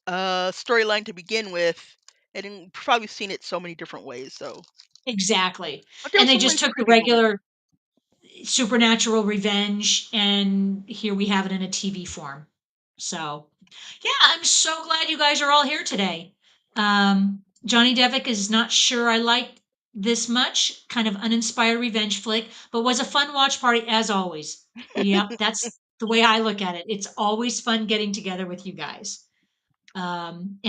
storyline to begin with, and then we've probably seen it so many different ways. So, Exactly. but there And was they some just like took the pretty good moments. regular supernatural revenge, and here we have it in a TV form. So, yeah, I'm so glad you guys are all here today. Johnny Devick is not sure I like this much, kind of uninspired revenge flick, but was a fun watch party as always. Yep, that's the way I look at it. It's always fun getting together with you guys. And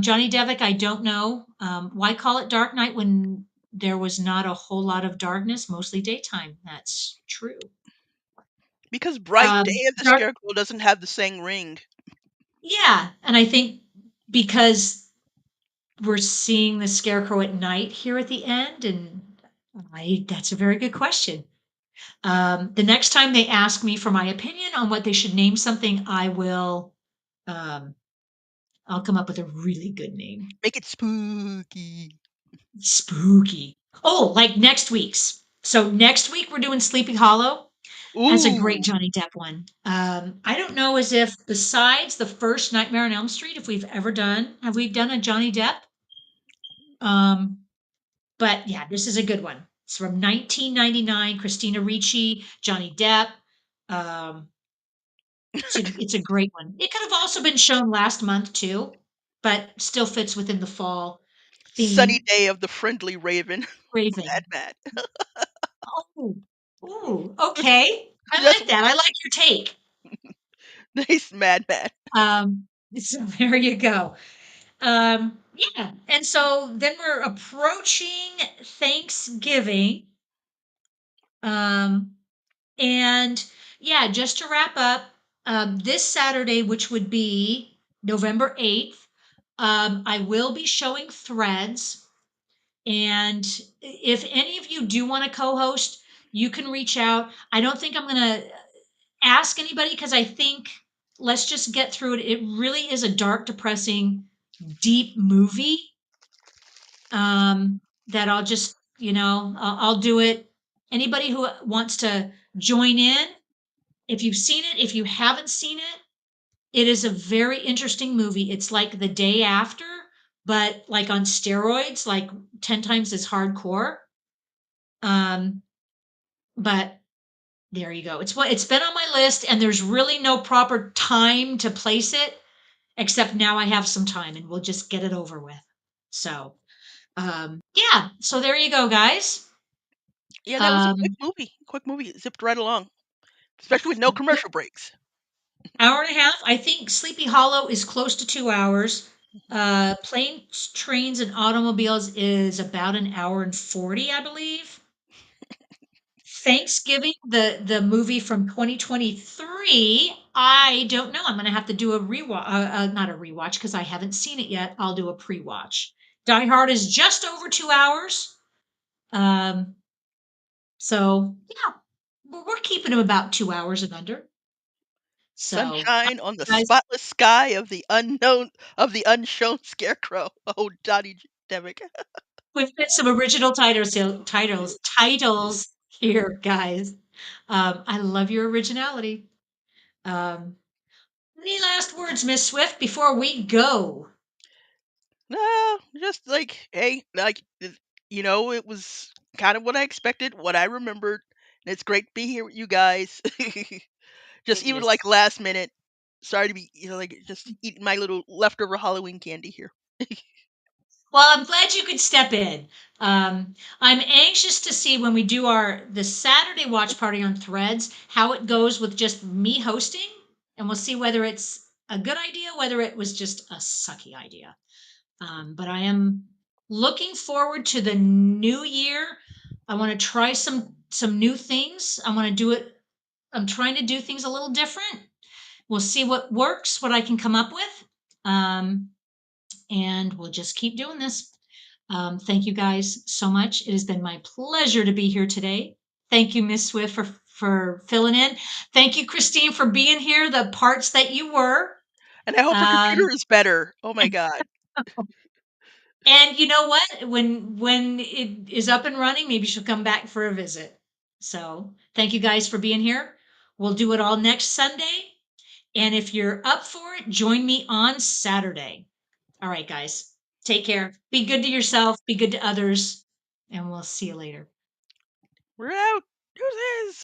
Johnny Devick, I don't know. Why call it Dark Night when there was not a whole lot of darkness, mostly daytime? That's true. Because Bright Day of the Dark, Scarecrow doesn't have the same ring. yeah, and I think because we're seeing the Scarecrow at night here at the end, and that's a very good question. The next time they ask me for my opinion on what they should name something, um, I'll come up with a really good name. Make it spooky. Spooky. Oh, like next week's. So next week we're doing Sleepy Hollow. That's a great Ooh, Johnny Depp one. I don't know as if besides the first Nightmare on Elm Street, if have we done a Johnny Depp? Um, but yeah, this is a good one. It's from 1999. Christina Ricci, Johnny Depp. Um, it's a great one. It could have also been shown last month too, but still fits within the fall Sunny theme. Day of the Friendly Raven. Mad Raven. Mad. Oh, ooh, okay. I That's like that. I like your take. nice, Mad Mad. So there you go. Yeah, and so then we're approaching Thanksgiving. Um, and yeah, just to wrap up, this Saturday, which would be November 8th, I will be showing Threads. And if any of you do want to co-host, you can reach out. I don't think I'm going to ask anybody because I think let's just get through it. It really is a dark, depressing, deep movie. That I'll just, I'll do it. Anybody who wants to join in, if you've seen it, if you haven't seen it, it is a very interesting movie. It's like The Day After, but like on steroids, like 10 times as hardcore. Um, but there you go. It's been on my list, and there's really no proper time to place it, except now I have some time and we'll just get it over with. So yeah, so there you go, guys. Yeah, that was a quick Um, movie. Quick movie. It zipped right along, especially with no yeah, commercial breaks. hour and a half. I think Sleepy Hollow is close to 2 hours. Planes, trains, and automobiles is about an hour and 40, I believe. Thanksgiving, the movie from 2023. I don't know. I'm gonna have to do a rewatch, not a rewatch because I haven't seen it yet. I'll do a pre-watch. Die Hard is just over 2 hours. Um, so yeah, we're keeping them about 2 hours and under. So, Sunshine on the guys, spotless sky of the unknown, of the unshown Scarecrow. Oh, Donnie Demick. we've got some original titles here, guys. I love your originality. Um, any last words, Miss Swift, before we go? No, just like, hey, like, it was kind of what I expected, what I remembered, and it's great to be here with you guys. Just It even is. like last minute, sorry to be, like just eating my little leftover Halloween candy here. Well, I'm glad you could step in. I'm anxious to see when we do the Saturday watch party on Threads how it goes with just me hosting, and we'll see whether it's a good idea, whether it was just a sucky idea. But I am looking forward to the new year. I want to try some new things. I want to do it. I'm trying to do things a little different. We'll see what works, what I can come up with. Um, and we'll just keep doing this. Thank you guys so much. It has been my pleasure to be here today. Thank you, Miss Swift, for filling in. Thank you, Christine, for being here, the parts that you were. And I hope her Um, computer is better. Oh my god. and you know what? When it is up and running, maybe she'll come back for a visit. So thank you guys for being here. We'll do it all next Sunday. And if you're up for it, join me on Saturday. All right, guys. Take care. Be good to yourself, be good to others, and we'll see you later. We're out. Deuces.